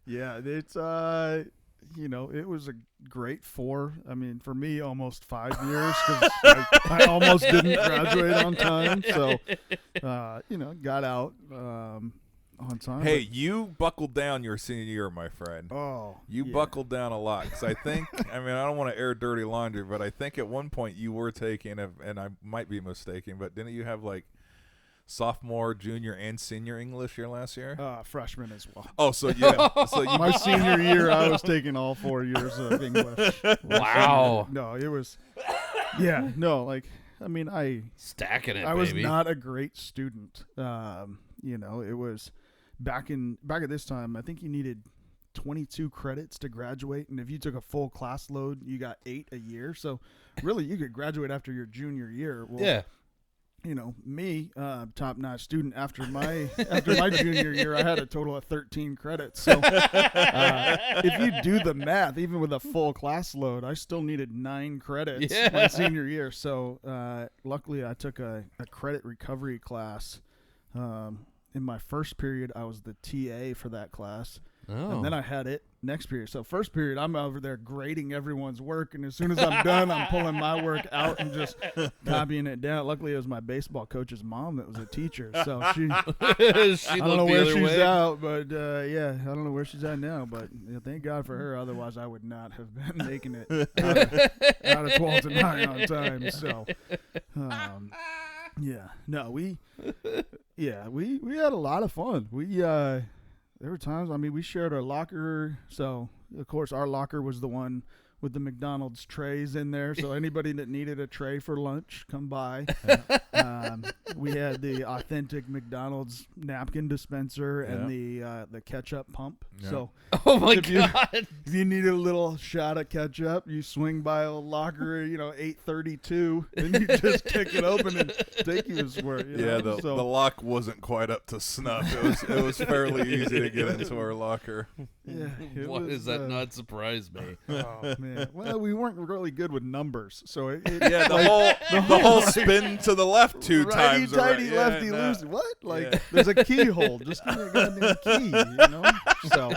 Yeah, it's it was a great 4. I mean, for me, almost 5 years because I almost didn't graduate on time. So, got out on time. Hey, you buckled down your senior year, my friend. Oh, you buckled down a lot because I think, I don't want to air dirty laundry, but I think at one point you were taking, and I might be mistaken, but didn't you have sophomore, junior, and senior English your last year? Freshman as well. Oh, so yeah. So my senior year, I was taking all 4 years of English. Wow. No, it was. Yeah, no, I stacking it. I was baby. not a great student. It was back at this time. I think you needed 22 credits to graduate, and if you took a full class load, you got 8 a year. So really, you could graduate after your junior year. Well, yeah. Me, top-notch student. After my junior year, I had a total of 13 credits. So if you do the math, even with a full class load, I still needed 9 credits my senior year. So luckily, I took a credit recovery class. In my first period, I was the TA for that class. Oh. And then I had it next period. So first period, I'm over there grading everyone's work. And as soon as I'm done, I'm pulling my work out and just copying it down. Luckily, it was my baseball coach's mom that was a teacher. So she I don't know where she's out, but I don't know where she's at now. But thank God for her. Otherwise, I would not have been making it out of 12 to 9 on time. So, we had a lot of fun. There were times, we shared our locker. So, of course, our locker was the one with the McDonald's trays in there. So anybody that needed a tray for lunch, come by. We had the authentic McDonald's napkin dispenser and the ketchup pump. Yeah. So, oh my God. If you needed a little shot of ketchup, you swing by a locker, 832, and you just kick it open and take you his word. The lock wasn't quite up to snuff. It was fairly easy to get into our locker. Yeah. Why does that not surprise me? Oh man. Well, we weren't really good with numbers, so the whole spin to the left 2 times. Righty, tighty, lefty, loosey. What? There's a keyhole. Just give me a goddamn key, So,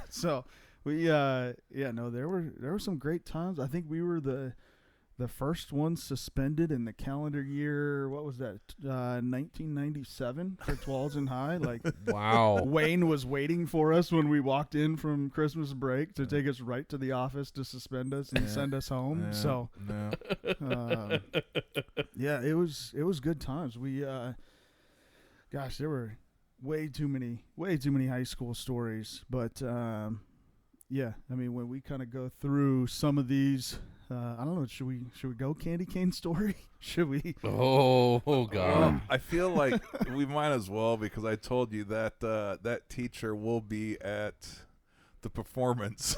So we, there were some great times. I think we were the the first one suspended in the calendar year. What was that? 1997 for Tualatin High. Like, Wow. Wayne was waiting for us when we walked in from Christmas break to take us right to the office to suspend us and send us home. So, yeah, it was good times. We, gosh, there were way too many high school stories. But yeah, I mean, when we kind of go through some of these. I don't know. Should we go candy cane story? Should we? Oh God! I feel like we might as well, because I told you that that teacher will be at the performance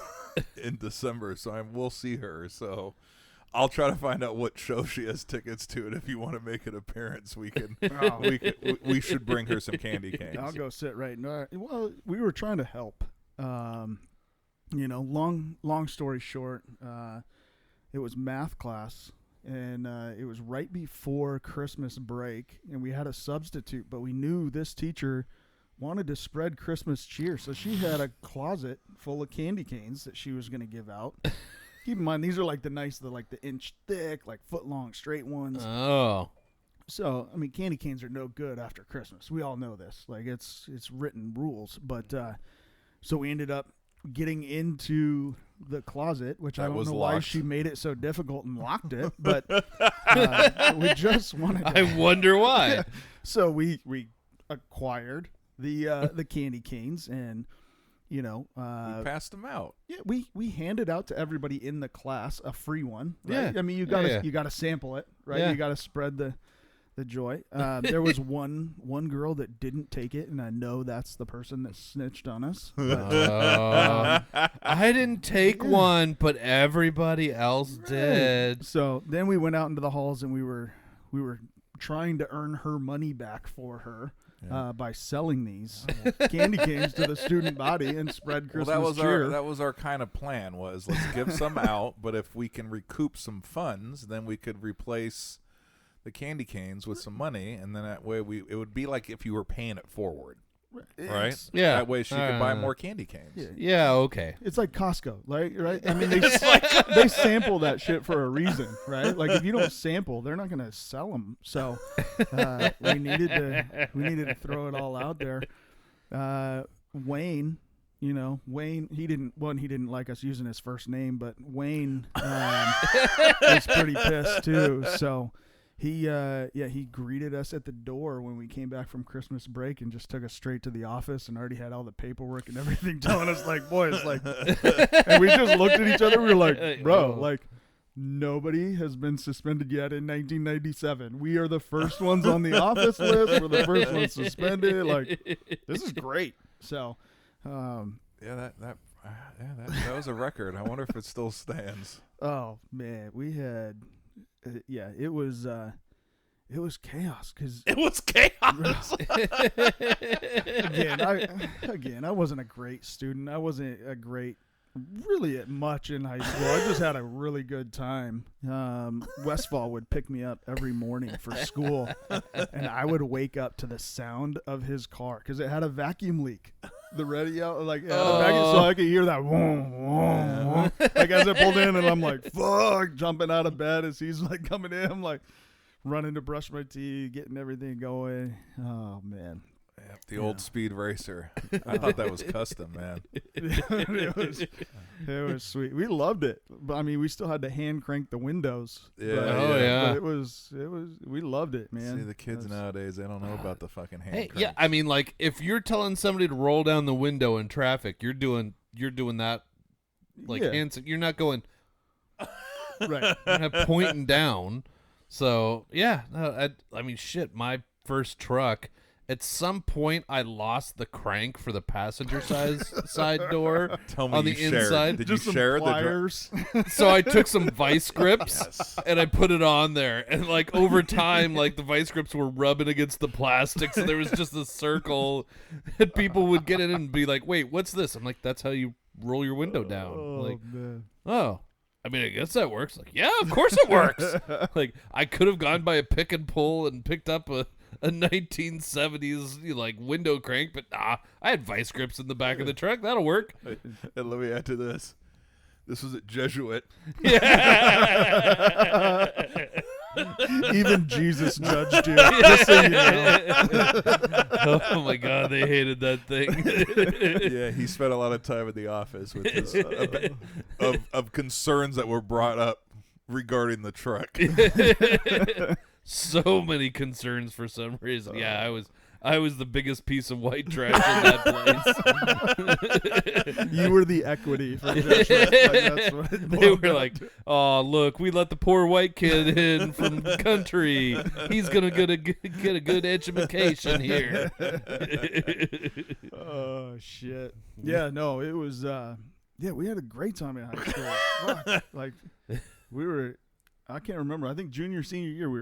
in December, so we'll see her. So I'll try to find out what show she has tickets to, and if you want to make an appearance, we should bring her some candy canes. I'll go sit right now. Well, we were trying to help. You know, long story short. It was math class, and it was right before Christmas break, and we had a substitute, but we knew this teacher wanted to spread Christmas cheer, so she had a closet full of candy canes that she was going to give out. Keep in mind, these are like the inch thick, like foot long straight ones. Oh. So, I mean, candy canes are no good after Christmas. We all know this. Like, it's written rules. But so we ended up getting into the closet, which I don't know why she made it so difficult and locked it, but we just wanted to. I wonder why. So we acquired the candy canes, and you know, we passed them out. Yeah, we handed out to everybody in the class a free one. Right? Yeah, I mean, you gotta sample it, right? Yeah. You gotta spread the joy. There was one girl that didn't take it, and I know that's the person that snitched on us. But, I didn't take one, but everybody else did. So then we went out into the halls, and we were trying to earn her money back for her by selling these candy canes to the student body and spread Christmas cheer. That was our kind of plan. Was let's give some out, but if we can recoup some funds, then we could replace the candy canes with some money, and then that way it would be like if you were paying it forward, right? Yeah. That way she could buy more candy canes. Yeah, okay. It's like Costco, right? I mean, they sample that shit for a reason, right? Like, if you don't sample, they're not going to sell them. So we needed to throw it all out there. Wayne, he didn't like us using his first name, but Wayne was pretty pissed too. So he greeted us at the door when we came back from Christmas break and just took us straight to the office and already had all the paperwork and everything, telling us like, boys, like, and we just looked at each other. We were like, bro, like, nobody has been suspended yet in 1997. We are the first ones on the office list. We're the first ones suspended. Like, this is great. So, that was a record. I wonder if it still stands. Oh man, we had. It was chaos because it was chaos. Again, I wasn't a great student. I wasn't a great, really at much in high school. I just had a really good time. Westfall would pick me up every morning for school, and I would wake up to the sound of his car because it had a vacuum leak. The radio, like, so I could hear that, like, as it pulled in, and I'm like, fuck, jumping out of bed as he's like coming in. I'm like running to brush my teeth, getting everything going. Oh man, the old speed racer. I thought that was custom, man. It was sweet. We loved it, but I mean, we still had to hand crank the windows. Yeah, but it was. We loved it, man. See, the kids nowadays, they don't know about the fucking hand cranks. Yeah, I mean, like, if you're telling somebody to roll down the window in traffic, you're doing that, like, hands. You're not going right. You're not pointing down. So yeah, no, I mean, shit. My first truck. At some point, I lost the crank for the passenger side door. Tell me on the inside. Did Just you some share pliers. So I took some vice grips and I put it on there. And like over time, like the vice grips were rubbing against the plastic, so there was just a circle. And people would get in and be like, "Wait, what's this?" I'm like, "That's how you roll your window down." Man. Oh. I mean, I guess that works. Like, yeah, of course it works. Like, I could have gone by a pick and pull and picked up a 1970s like window crank, but nah, I had vice grips in the back of the truck. That'll work. And let me add to this. This was at Jesuit. Even Jesus judged you. Just so you know. Oh my God, they hated that thing. Yeah, he spent a lot of time in the office with his of concerns that were brought up regarding the truck. So many concerns for some reason. Yeah, I was the biggest piece of white trash in that place. You were the equity for Jesuit. That's what it They boiled were down like, to. "Oh, look, we let the poor white kid in from the country. He's gonna get a good education here." Oh shit. Yeah, no, it was. We had a great time in high school. Fuck. Like, we were. I can't remember. I think junior, senior year we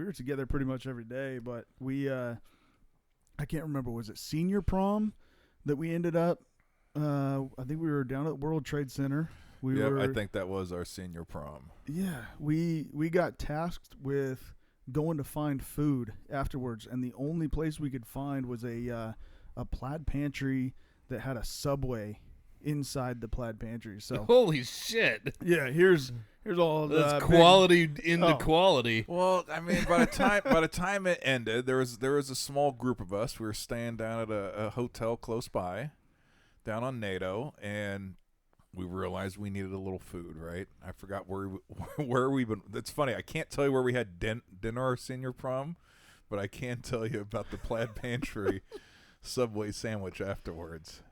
were together pretty much every day. But we, I can't remember. Was it senior prom that we ended up? I think we were down at World Trade Center. I think that was our senior prom. Yeah, we got tasked with going to find food afterwards, and the only place we could find was a plaid pantry that had a Subway inside the plaid pantry. So Holy shit! yeah, here's all the That's quality into Oh. quality. Well, I mean, by the time it ended, there was a small group of us. We were staying down at a hotel close by, down on NATO, and we realized we needed a little food. Right? I forgot where we been. That's funny. I can't tell you where we had dinner our senior prom, but I can tell you about the plaid pantry Subway sandwich afterwards.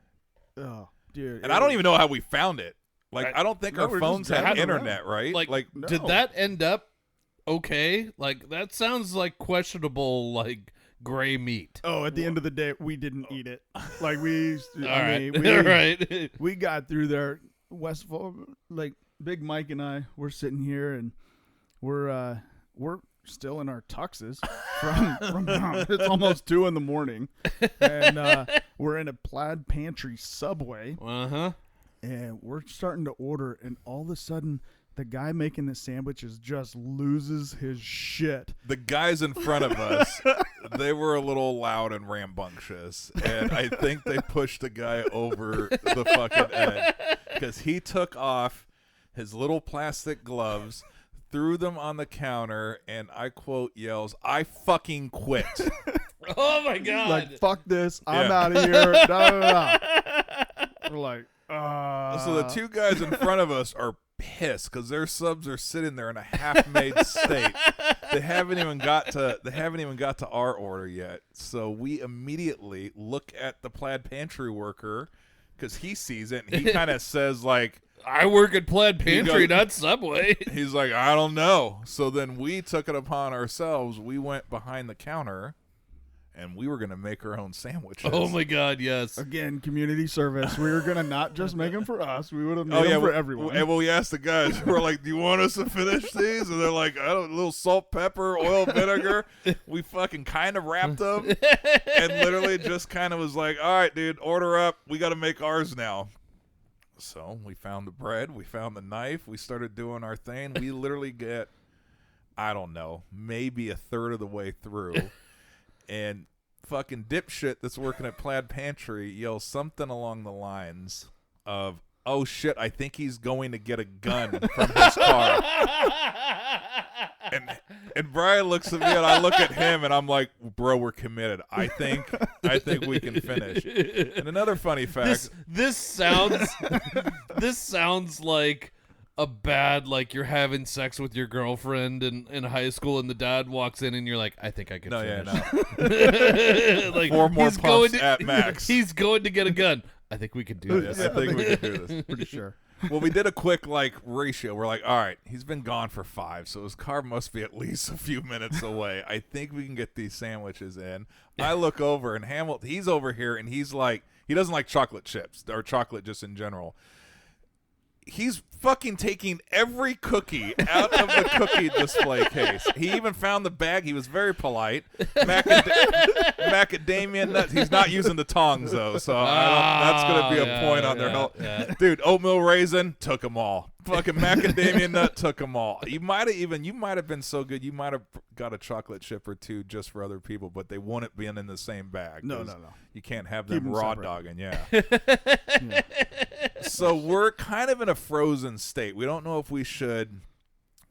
Oh, dude. And I don't even know how we found it. Like, I don't think No, our we're phones just had driving around. internet, right? Like, No. did that end up okay? Like, that sounds like questionable, like, gray meat. Oh, at the end of the day, we didn't eat it. Like we, All I right, mean, we, all right. we got through there. Westfall, like Big Mike and I, we're sitting here and we're still in our tuxes from it's almost 2 a.m. and we're in a plaid pantry Subway and we're starting to order, and all of a sudden the guy making the sandwiches just loses his shit. The guys in front of us, they were a little loud and rambunctious, and I think they pushed the guy over the fucking edge because he took off his little plastic gloves, threw them on the counter, and I quote yells, "I fucking quit." Oh my God! Like, fuck this, I'm Yeah. out of here. Da, da, da. We're like, So the two guys in front of us are pissed because their subs are sitting there in a half-made state. They haven't even got to our order yet. So we immediately look at the plaid pantry worker because he sees it and he kind of says like, I work at Plaid Pantry, goes- not Subway. he's like, I don't know. So then we took it upon ourselves. We went behind the counter and we were going to make our own sandwiches. Oh my God, yes. again, community service. We were gonna not just make them for us. We would have made them for everyone. And we asked the guys, we're like, do you want us to finish these? And they're like, I don't, a little salt, pepper, oil, vinegar. We fucking kind of wrapped them and literally just kind of was like, all right, dude, order up. We got to make ours now. So we found the bread. We found the knife. We started doing our thing. We literally get, I don't know, maybe a third of the way through. And fucking dipshit that's working at Plaid Pantry yells something along the lines of, "Oh shit, I think he's going to get a gun from his car." And Bryan looks at me and I look at him and I'm like, "Bro, we're committed. I think we can finish." And another funny fact, This sounds like a bad, like you're having sex with your girlfriend in high school and the dad walks in and you're like, I think I can finish. Like, 4 more he's going pumps at max. He's going to get a gun. I think we can do this. I think we can do this. Pretty sure. Well, we did a quick ratio. We're like, all right, he's been gone for 5, so his car must be at least a few minutes away. I think we can get these sandwiches in. I look over and Hamilton, he's over here and he's like, he doesn't like chocolate chips or chocolate just in general. He's fucking taking every cookie out of the cookie display case. He even found the bag. He was very polite. Macadamia nuts. He's not using the tongs, though, so that's going to be a point on their health. Yeah. Dude, oatmeal raisin, took them all. Fucking macadamia nut, took them all. You might have been so good, you might have got a chocolate chip or 2 just for other people, but they wouldn't be in the same bag. No. You can't have Keep them 'em raw separate. dogging, yeah. So we're kind of in a frozen state. We don't know if we should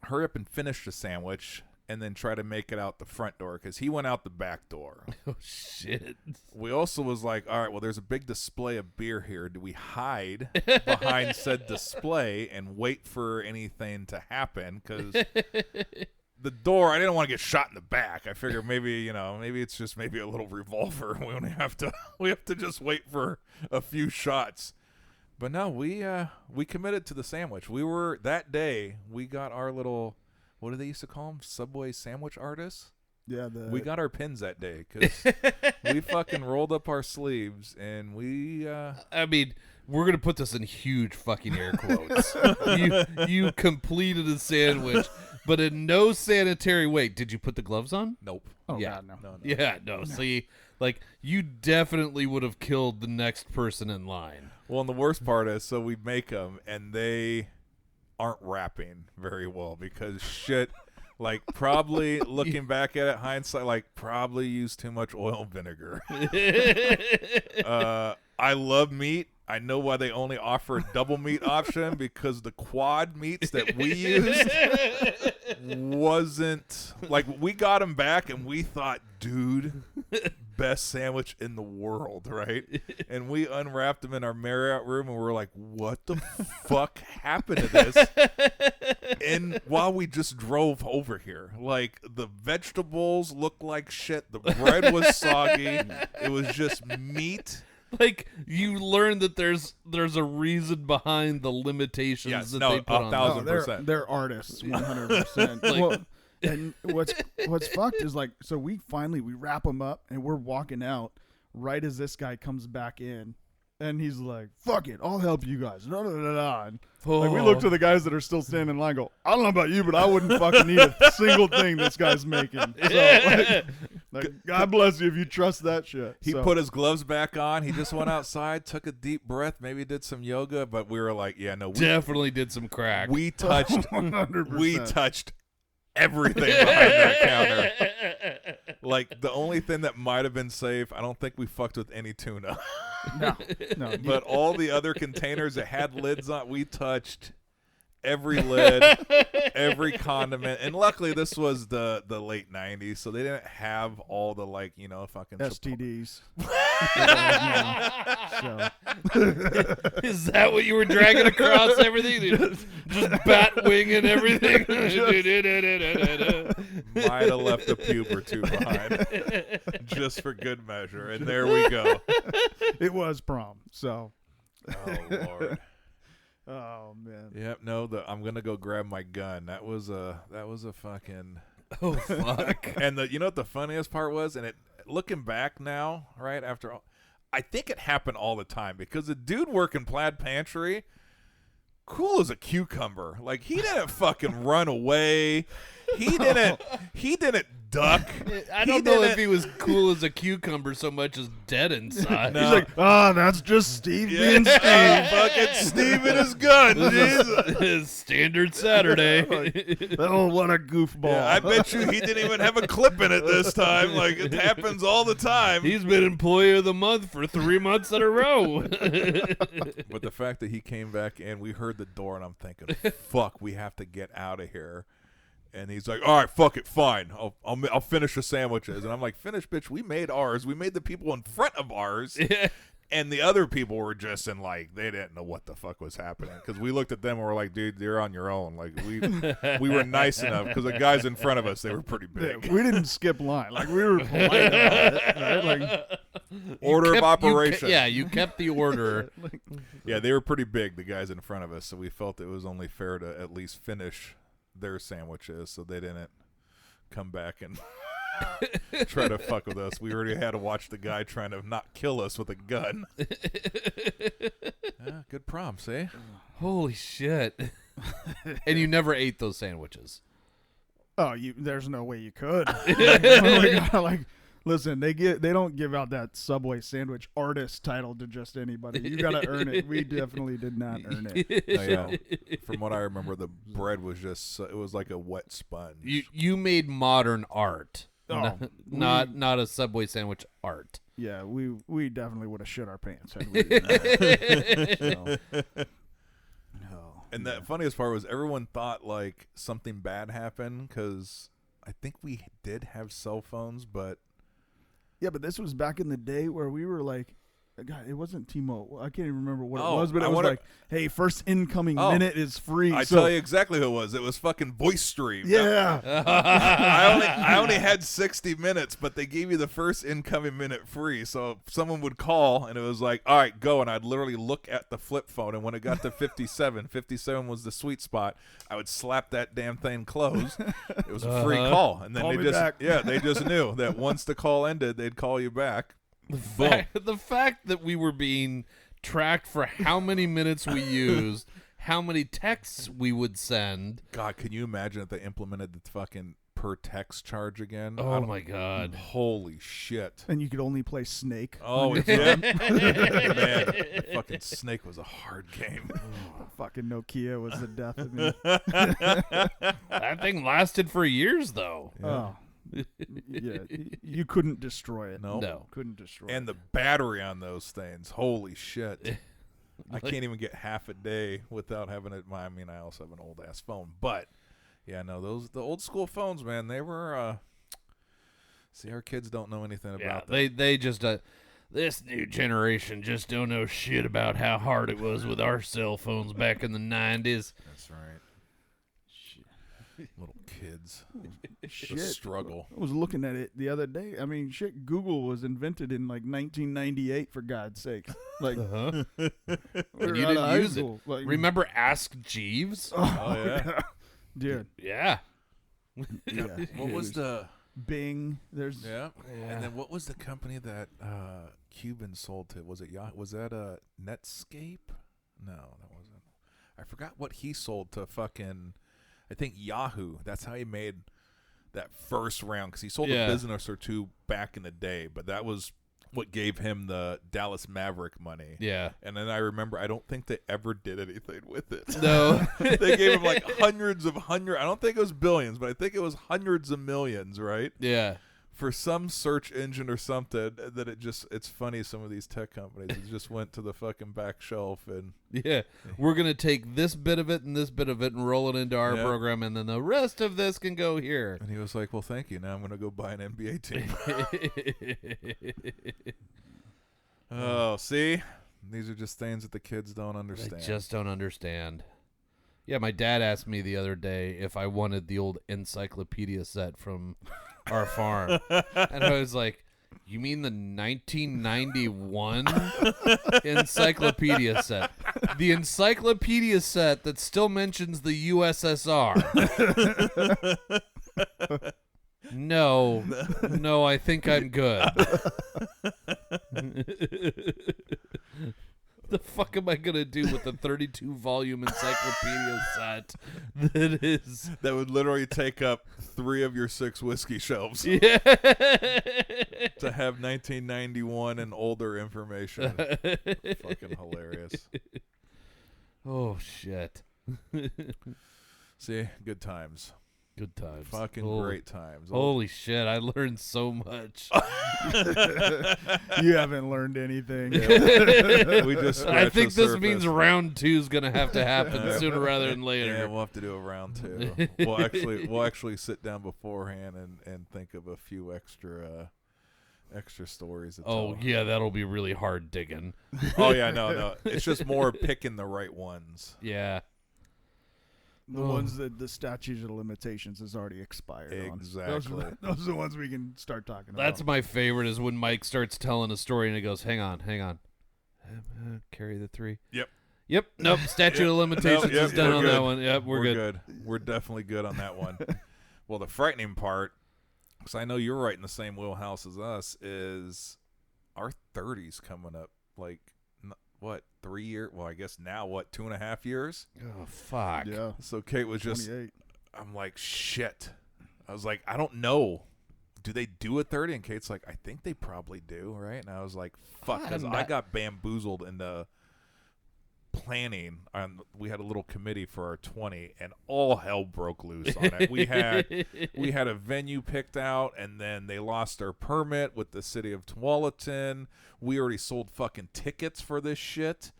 hurry up and finish the sandwich and then try to make it out the front door because he went out the back door. Oh, shit. We also was like, all right, well, there's a big display of beer here. Do we hide behind said display and wait for anything to happen? Because the door, I didn't want to get shot in the back. I figured maybe it's just maybe a little revolver. We only have to just wait for a few shots. But no, we committed to the sandwich. That day, we got our little, what do they used to call them? Subway sandwich artists? Yeah. We got our pins that day because we fucking rolled up our sleeves and we... I mean, we're going to put this in huge fucking air quotes. You completed a sandwich, but in no sanitary way. Did you put the gloves on? Nope. Oh, yeah. God, no. No. Yeah, no. See, like, you definitely would have killed the next person in line. Well, and the worst part is, so we make them and they aren't wrapping very well because shit... Like, probably, looking back at it, hindsight, like, probably used too much oil and vinegar. I love meat. I know why they only offer a double meat option because the quad meats that we used wasn't, like, we got them back and we thought, dude, best sandwich in the world, right? And we unwrapped them in our Marriott room and we're like, what the fuck happened to this? And while we just drove over here, like, the vegetables looked like shit. The bread was soggy. It was just meat. Like, you learn that there's a reason behind the limitations they put on. 1,000%. They're artists, 100%. Like, well, and what's fucked is, like, so we wrap them up and we're walking out right as this guy comes back in. And he's like, fuck it, I'll help you guys. No. And, like, we look to the guys that are still standing in line and go, I don't know about you, but I wouldn't fucking eat a single thing this guy's making. So, like, God bless you if you trust that shit. He put his gloves back on. He just went outside, took a deep breath, maybe did some yoga, but we were like, yeah, no. We definitely did some crack. We touched 100%. We touched everything behind that counter. Like, the only thing that might have been safe, I don't think we fucked with any tuna. No. But all the other containers that had lids on, we touched every lid, every condiment. And luckily, this was the late 90s, so they didn't have all the, like, fucking STDs. Is that what you were dragging across everything? Just bat wing and everything? Might have left a pube or two behind just for good measure. And there we go. It was prom, so. Oh, Lord. Oh, man. Yep, no, I'm going to go grab my gun. That was a fucking... Oh, fuck. And you know what the funniest part was? And looking back now, right, after all, I think it happened all the time because the dude working Plaid Pantry, cool as a cucumber. Like, he didn't fucking run away. He didn't duck. I don't know if he was cool as a cucumber so much as dead inside. No. He's like, that's just Steve being Steve. Fucking Steve and his gun. His standard Saturday. Oh, what a goofball. Yeah, I bet you he didn't even have a clip in it this time. Like, it happens all the time. He's been Employee of the Month for 3 months in a row. But the fact that he came back in, we heard the door, and I'm thinking, fuck, we have to get out of here. And he's like, all right, fuck it, fine. I'll finish the sandwiches. And I'm like, finish, bitch. We made ours. We made the people in front of ours. Yeah. And the other people were just in, like, they didn't know what the fuck was happening. Because we looked at them and we're like, dude, you're on your own. Like, we were nice enough. Because the guys in front of us, they were pretty big. Yeah, we didn't skip line. Like, we were polite about it. Right? Like, order of operation. You kept the order. Yeah, they were pretty big, the guys in front of us. So we felt it was only fair to at least finish their sandwiches so they didn't come back and try to fuck with us. We already had to watch the guy trying to not kill us with a gun. Yeah, good prom, see? Holy shit. And you never ate those sandwiches. Oh, there's no way you could. Like, listen, they don't give out that Subway sandwich artist title to just anybody. You got to earn it. We definitely did not earn it. Yeah. From what I remember, the bread was just, it was like a wet sponge. You made modern art Oh, not a Subway sandwich art. Yeah, we definitely would have shit our pants had we done that. No. And the funniest part was everyone thought like something bad happened because I think we did have cell phones, but Yeah, but this was back in the day where we were like, God, it wasn't T-Mobile. I can't even remember what it was, but it was like, hey, first incoming minute is free. I tell you exactly who it was. It was fucking Voice Stream. Yeah. I only had 60 minutes, but they gave you the first incoming minute free. So someone would call, and it was like, all right, go. And I'd literally look at the flip phone, and when it got to 57 was the sweet spot. I would slap that damn thing closed. It was a free call. And then they just knew that once the call ended, they'd call you back. The fact that we were being tracked for how many minutes we used, how many texts we would send. God, can you imagine if they implemented the fucking per text charge again? Oh my God. Holy shit. And you could only play Snake. Oh, yeah. Man, fucking Snake was a hard game. Fucking Nokia was the death of me. That thing lasted for years, though. Yeah. Oh. Yeah, you couldn't destroy it. No. Couldn't destroy it. And the battery on those things, holy shit. I can't even get half a day without having it. I mean, I also have an old ass phone, but yeah, no, the old school phones, man, they were. See, our kids don't know anything about that. They just this new generation just don't know shit about how hard it was with our cell phones back in the 90s. That's right. Little kids. Shit. The struggle. I was looking at it the other day. I mean, shit, Google was invented in like 1998, for God's sake. Like, And we were you out of didn't high use school. it. Like, Remember Ask Jeeves? Oh, yeah. Dude. Yeah. Yeah. What was the... Bing? There's. Yeah. And then what was the company that Cuban sold to? Was it Was that Netscape? No, that wasn't. I forgot what he sold to fucking... I think Yahoo. That's how he made that first round, because he sold a business or two back in the day, but that was what gave him the Dallas Maverick money. Yeah. And then I remember, I don't think they ever did anything with it. No. They gave him like I don't think it was billions, but I think it was hundreds of millions, right? Yeah. For some search engine or something, that it's funny, some of these tech companies, it just went to the fucking back shelf and Yeah. We're going to take this bit of it and this bit of it and roll it into our program, and then the rest of this can go here. And he was like, well, thank you. Now I'm going to go buy an NBA team. Oh, see? These are just things that the kids don't understand. I just don't understand. Yeah, my dad asked me the other day if I wanted the old encyclopedia set from our farm. And I was like, you mean the 1991 encyclopedia set? The encyclopedia set that still mentions the USSR. No, I think I'm good. The fuck am I gonna do with the 32-volume encyclopedia set that would literally take up 3 of your 6 whiskey shelves? Yeah. To have 1991 and older information. Fucking hilarious. Oh shit. See, good times. Good times. Fucking great times. Holy shit, I learned so much. You haven't learned anything. We just I think scratched the this means surface. round 2 is going to have to happen sooner rather than later. Yeah, we'll have to do a round 2. We'll actually sit down beforehand and think of a few extra stories to Oh, tell. yeah, that'll be really hard digging. Oh, yeah, no. It's just more picking the right ones. Yeah. The ones that the statute of limitations has already expired on. Exactly. Those are the ones we can start talking about. That's my favorite, is when Mike starts telling a story and he goes, hang on. Carry the 3. Yep. Nope. Statute of limitations is done on that one. Yep, we're good. We're definitely good on that one. Well, the frightening part, because I know you're right in the same wheelhouse as us, is our 30s coming up. Like, what, 3 years? Well, I guess now, 2.5 years? Oh, fuck. Yeah. So Kate was just, 28. I'm like, shit. I was like, I don't know. Do they do a 30? And Kate's like, I think they probably do, right? And I was like, fuck, because I got bamboozled into planning on. We had a little committee for our 20, and all hell broke loose on it. We had a venue picked out, and then they lost their permit with the city of Tualatin. We already sold fucking tickets for this shit.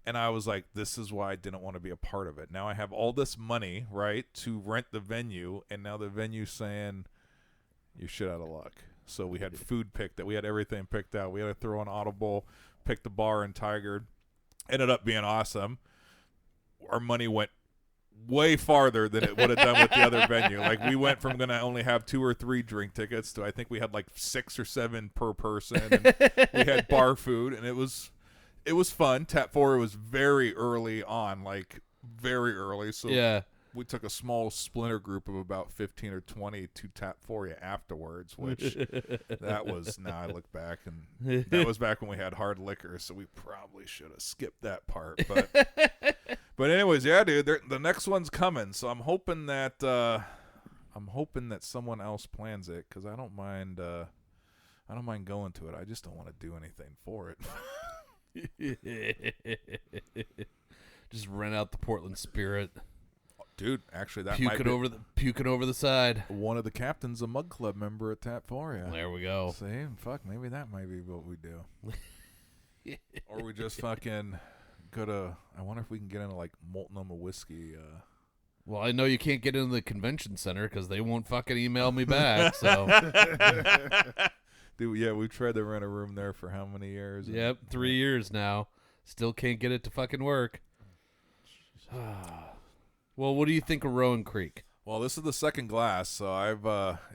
And I was like, this is why I didn't want to be a part of it. Now I have all this money, right, to rent the venue, and now the venue's saying, you're shit out of luck. So we had food picked out. We had everything picked out. We had to throw an audible, pick the bar in Tiger. Ended up being awesome. Our money went way farther than it would have done with the other venue. Like, we went from going to only have 2 or 3 drink tickets to I think we had like 6 or 7 per person. And we had bar food, and it was fun. Tapforia was very early on, like very early. So Yeah. we took a small splinter group of about 15 or 20 to Tapforia afterwards, which that was, now I look back, and that was back when we had hard liquor, so we probably should have skipped that part. But anyways, yeah, dude, the next one's coming, so I'm hoping that someone else plans it, because I don't mind going to it. I just don't want to do anything for it. Just rent out the Portland Spirit. Dude, actually, that puking over the side. One of the captains, a Mug Club member at Tapforia. There we go. See, fuck, maybe that might be what we do. Or we just fucking go to. I wonder if we can get into like Multnomah whiskey. Well, I know you can't get into the convention center because they won't fucking email me back. So, dude, yeah, we tried to rent a room there for how many years? Yep, 3 years now. Still can't get it to fucking work. Well, what do you think of Rowan Creek? Well, this is the second glass, so I've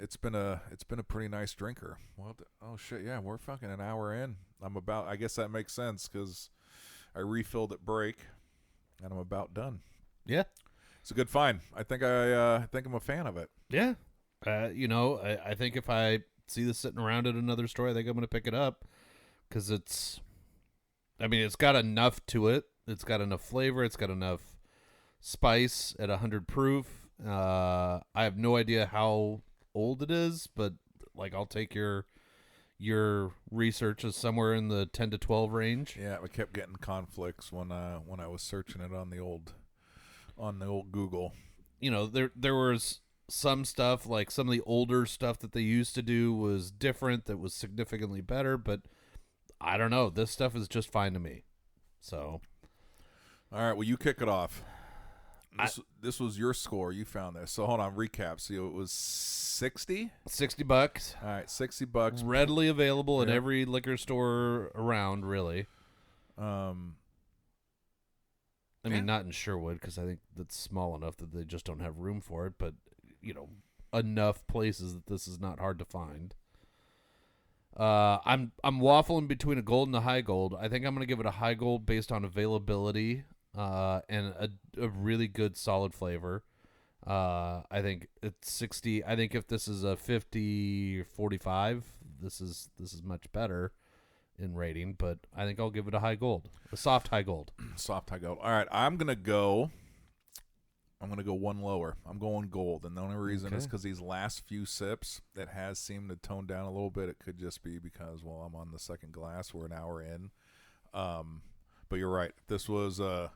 it's been a pretty nice drinker. Well, oh shit, yeah, we're fucking an hour in. I guess that makes sense because I refilled at break, and I'm about done. Yeah, it's a good find. I think I'm a fan of it. Yeah, I think if I see this sitting around at another store, I think I'm going to pick it up because it's got enough to it. It's got enough flavor. It's got enough spice at 100 proof. I have no idea how old it is, but like I'll take your research is somewhere in the 10 to 12 range. Yeah, we kept getting conflicts when I was searching it on the old Google. There was some stuff, like some of the older stuff that they used to do was different, that was significantly better, but I don't know. This stuff is just fine to me. So, all right, well, you kick it off. This was your score. You found this. So hold on, recap. So it was $60? $60. All right, $60. Readily available in every liquor store around, really. I mean, not in Sherwood, because I think that's small enough that they just don't have room for it, but, enough places that this is not hard to find. I'm waffling between a gold and a high gold. I think I'm going to give it a high gold based on availability. And a really good solid flavor. I think it's 60. I think if this is a 50-45, this is much better in rating, but I think I'll give it a high gold. A soft high gold. Soft high gold. All right, I'm going to go one lower. I'm going gold, and the only reason is because these last few sips, it has seemed to tone down a little bit. It could just be because, well, I'm on the second glass. We're an hour in. But you're right. If this was a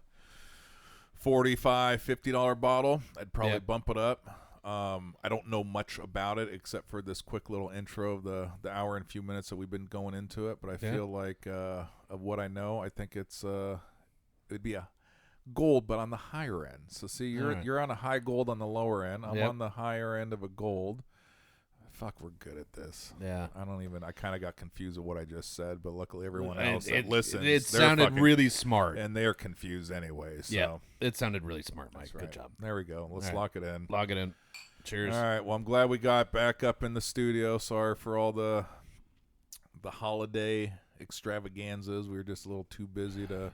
$45, $50 bottle, I'd probably bump it up. I don't know much about it except for this quick little intro of the hour and a few minutes that we've been going into it. But I feel like of what I know, I think it'd be a gold, but on the higher end. So see, you're on a high gold on the lower end. I'm on the higher end of a gold. Fuck, we're good at this. Yeah. I kind of got confused with what I just said, but luckily everyone else that listens. It sounded really smart. And they're confused anyway. So. Yeah, it sounded really smart, Mike. Right. Good job. There we go. Let's lock it in. Lock it in. Cheers. All right. Well, I'm glad we got back up in the studio. Sorry for all the holiday extravaganzas. We were just a little too busy to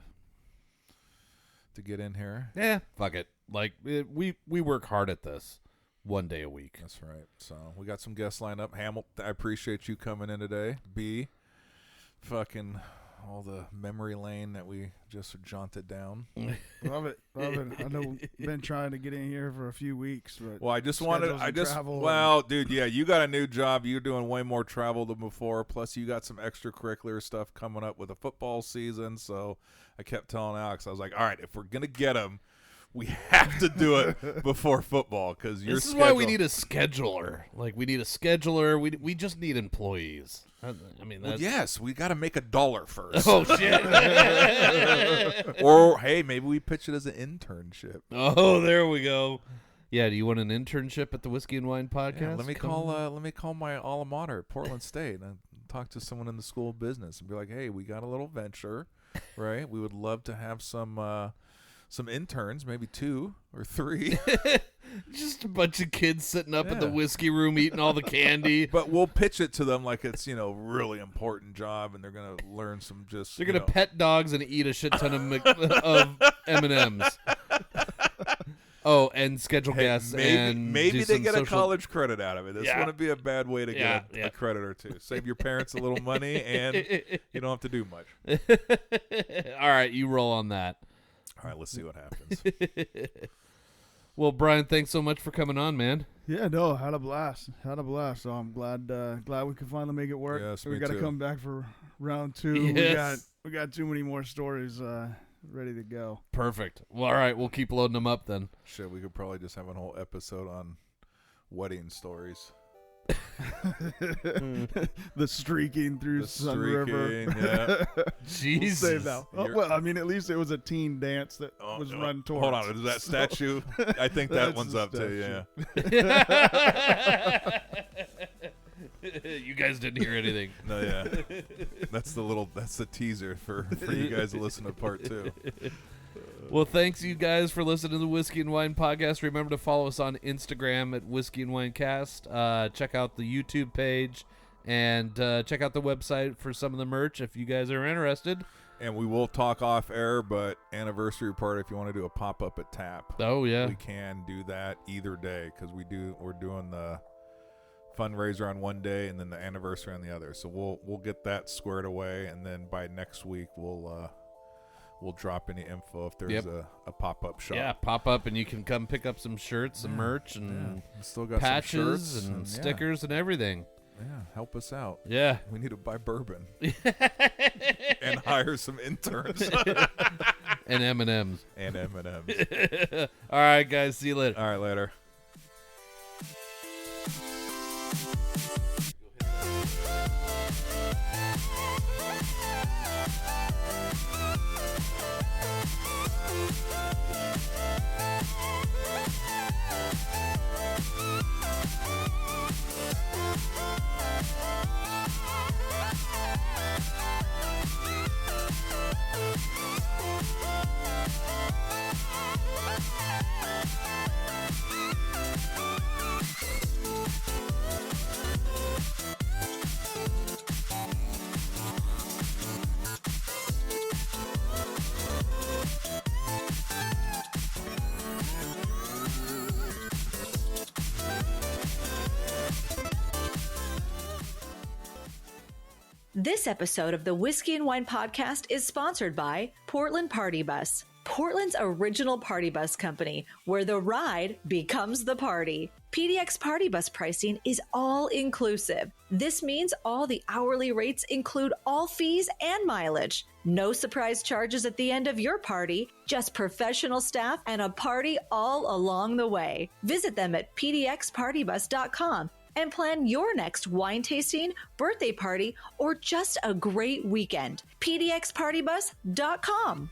get in here. Yeah, fuck it. Like, we work hard at this. One day a week. That's right. So we got some guests lined up. Hamilton, I appreciate you coming in today. B, fucking all the memory lane that we just jaunted down. Love it. I know been trying to get in here for a few weeks, but Well, travel well, dude, yeah, you got a new job. You're doing way more travel than before. Plus, you got some extracurricular stuff coming up with the football season. So I kept telling Alex, I was like, all right, if we're going to get him, we have to do it before football because this is why we need a scheduler. Like, we need a scheduler. We just need employees. I mean, that's... Well, yes, we got to make $1 first. Oh, shit. Or, hey, maybe we pitch it as an internship. Oh, there we go. Yeah, do you want an internship at the Whiskey and Wine Podcast? Yeah, let me call my alma mater, Portland State, and talk to someone in the school of business and be like, hey, we got a little venture, right? We would love to have some interns, maybe 2 or 3. Just a bunch of kids sitting up in the whiskey room eating all the candy. But we'll pitch it to them like it's, really important job, and they're going to learn some just... They're going to pet dogs and eat a shit ton of M&Ms. Oh, and schedule guests. Maybe they get social... a college credit out of it. This wouldn't be a bad way to get a credit or 2. Save your parents a little money, and you don't have to do much. All right, you roll on that. All right, let's see what happens. Well, Bryan, thanks so much for coming on, man. Yeah, no, had a blast. So I'm glad we could finally make it work. Yes, we me got to too. come back for round 2. Yes. We got too many more stories ready to go. Perfect. Well, all right, we'll keep loading them up then. Shit, we could probably just have a whole episode on wedding stories. The streaking through Sun River. Yeah. Jesus. We'll save that. Oh, well, I mean, at least it was a teen dance that was run towards. Hold on, is that statue? I think that one's up too. Yeah. You guys didn't hear anything. No, yeah. That's the teaser for you guys to listen to part 2. Well, thanks you guys for listening to the Whiskey and Wine Podcast. Remember to follow us on Instagram at Whiskey and Wine Cast. Check out the YouTube page and check out the website for some of the merch if you guys are interested. And we will talk off air, but anniversary party, if you want to do a pop-up at Tap. Oh, yeah. We can do that either day because we're doing the fundraiser on one day and then the anniversary on the other. So we'll get that squared away, and then by next week we'll drop any info if there's a pop-up shop. Yeah, pop up and you can come pick up some shirts, some merch, and still got patches some shirts and stickers and everything. Yeah, help us out. Yeah. We need to buy bourbon and hire some interns. And M&Ms. And M&Ms. All right, guys. See you later. All right, later. This episode of the Whiskey and Wine Podcast is sponsored by Portland Party Bus, Portland's original party bus company, where the ride becomes the party. PDX Party Bus pricing is all inclusive. This means all the hourly rates include all fees and mileage. No surprise charges at the end of your party, just professional staff and a party all along the way. Visit them at pdxpartybus.com and plan your next wine tasting, birthday party, or just a great weekend. pdxpartybus.com.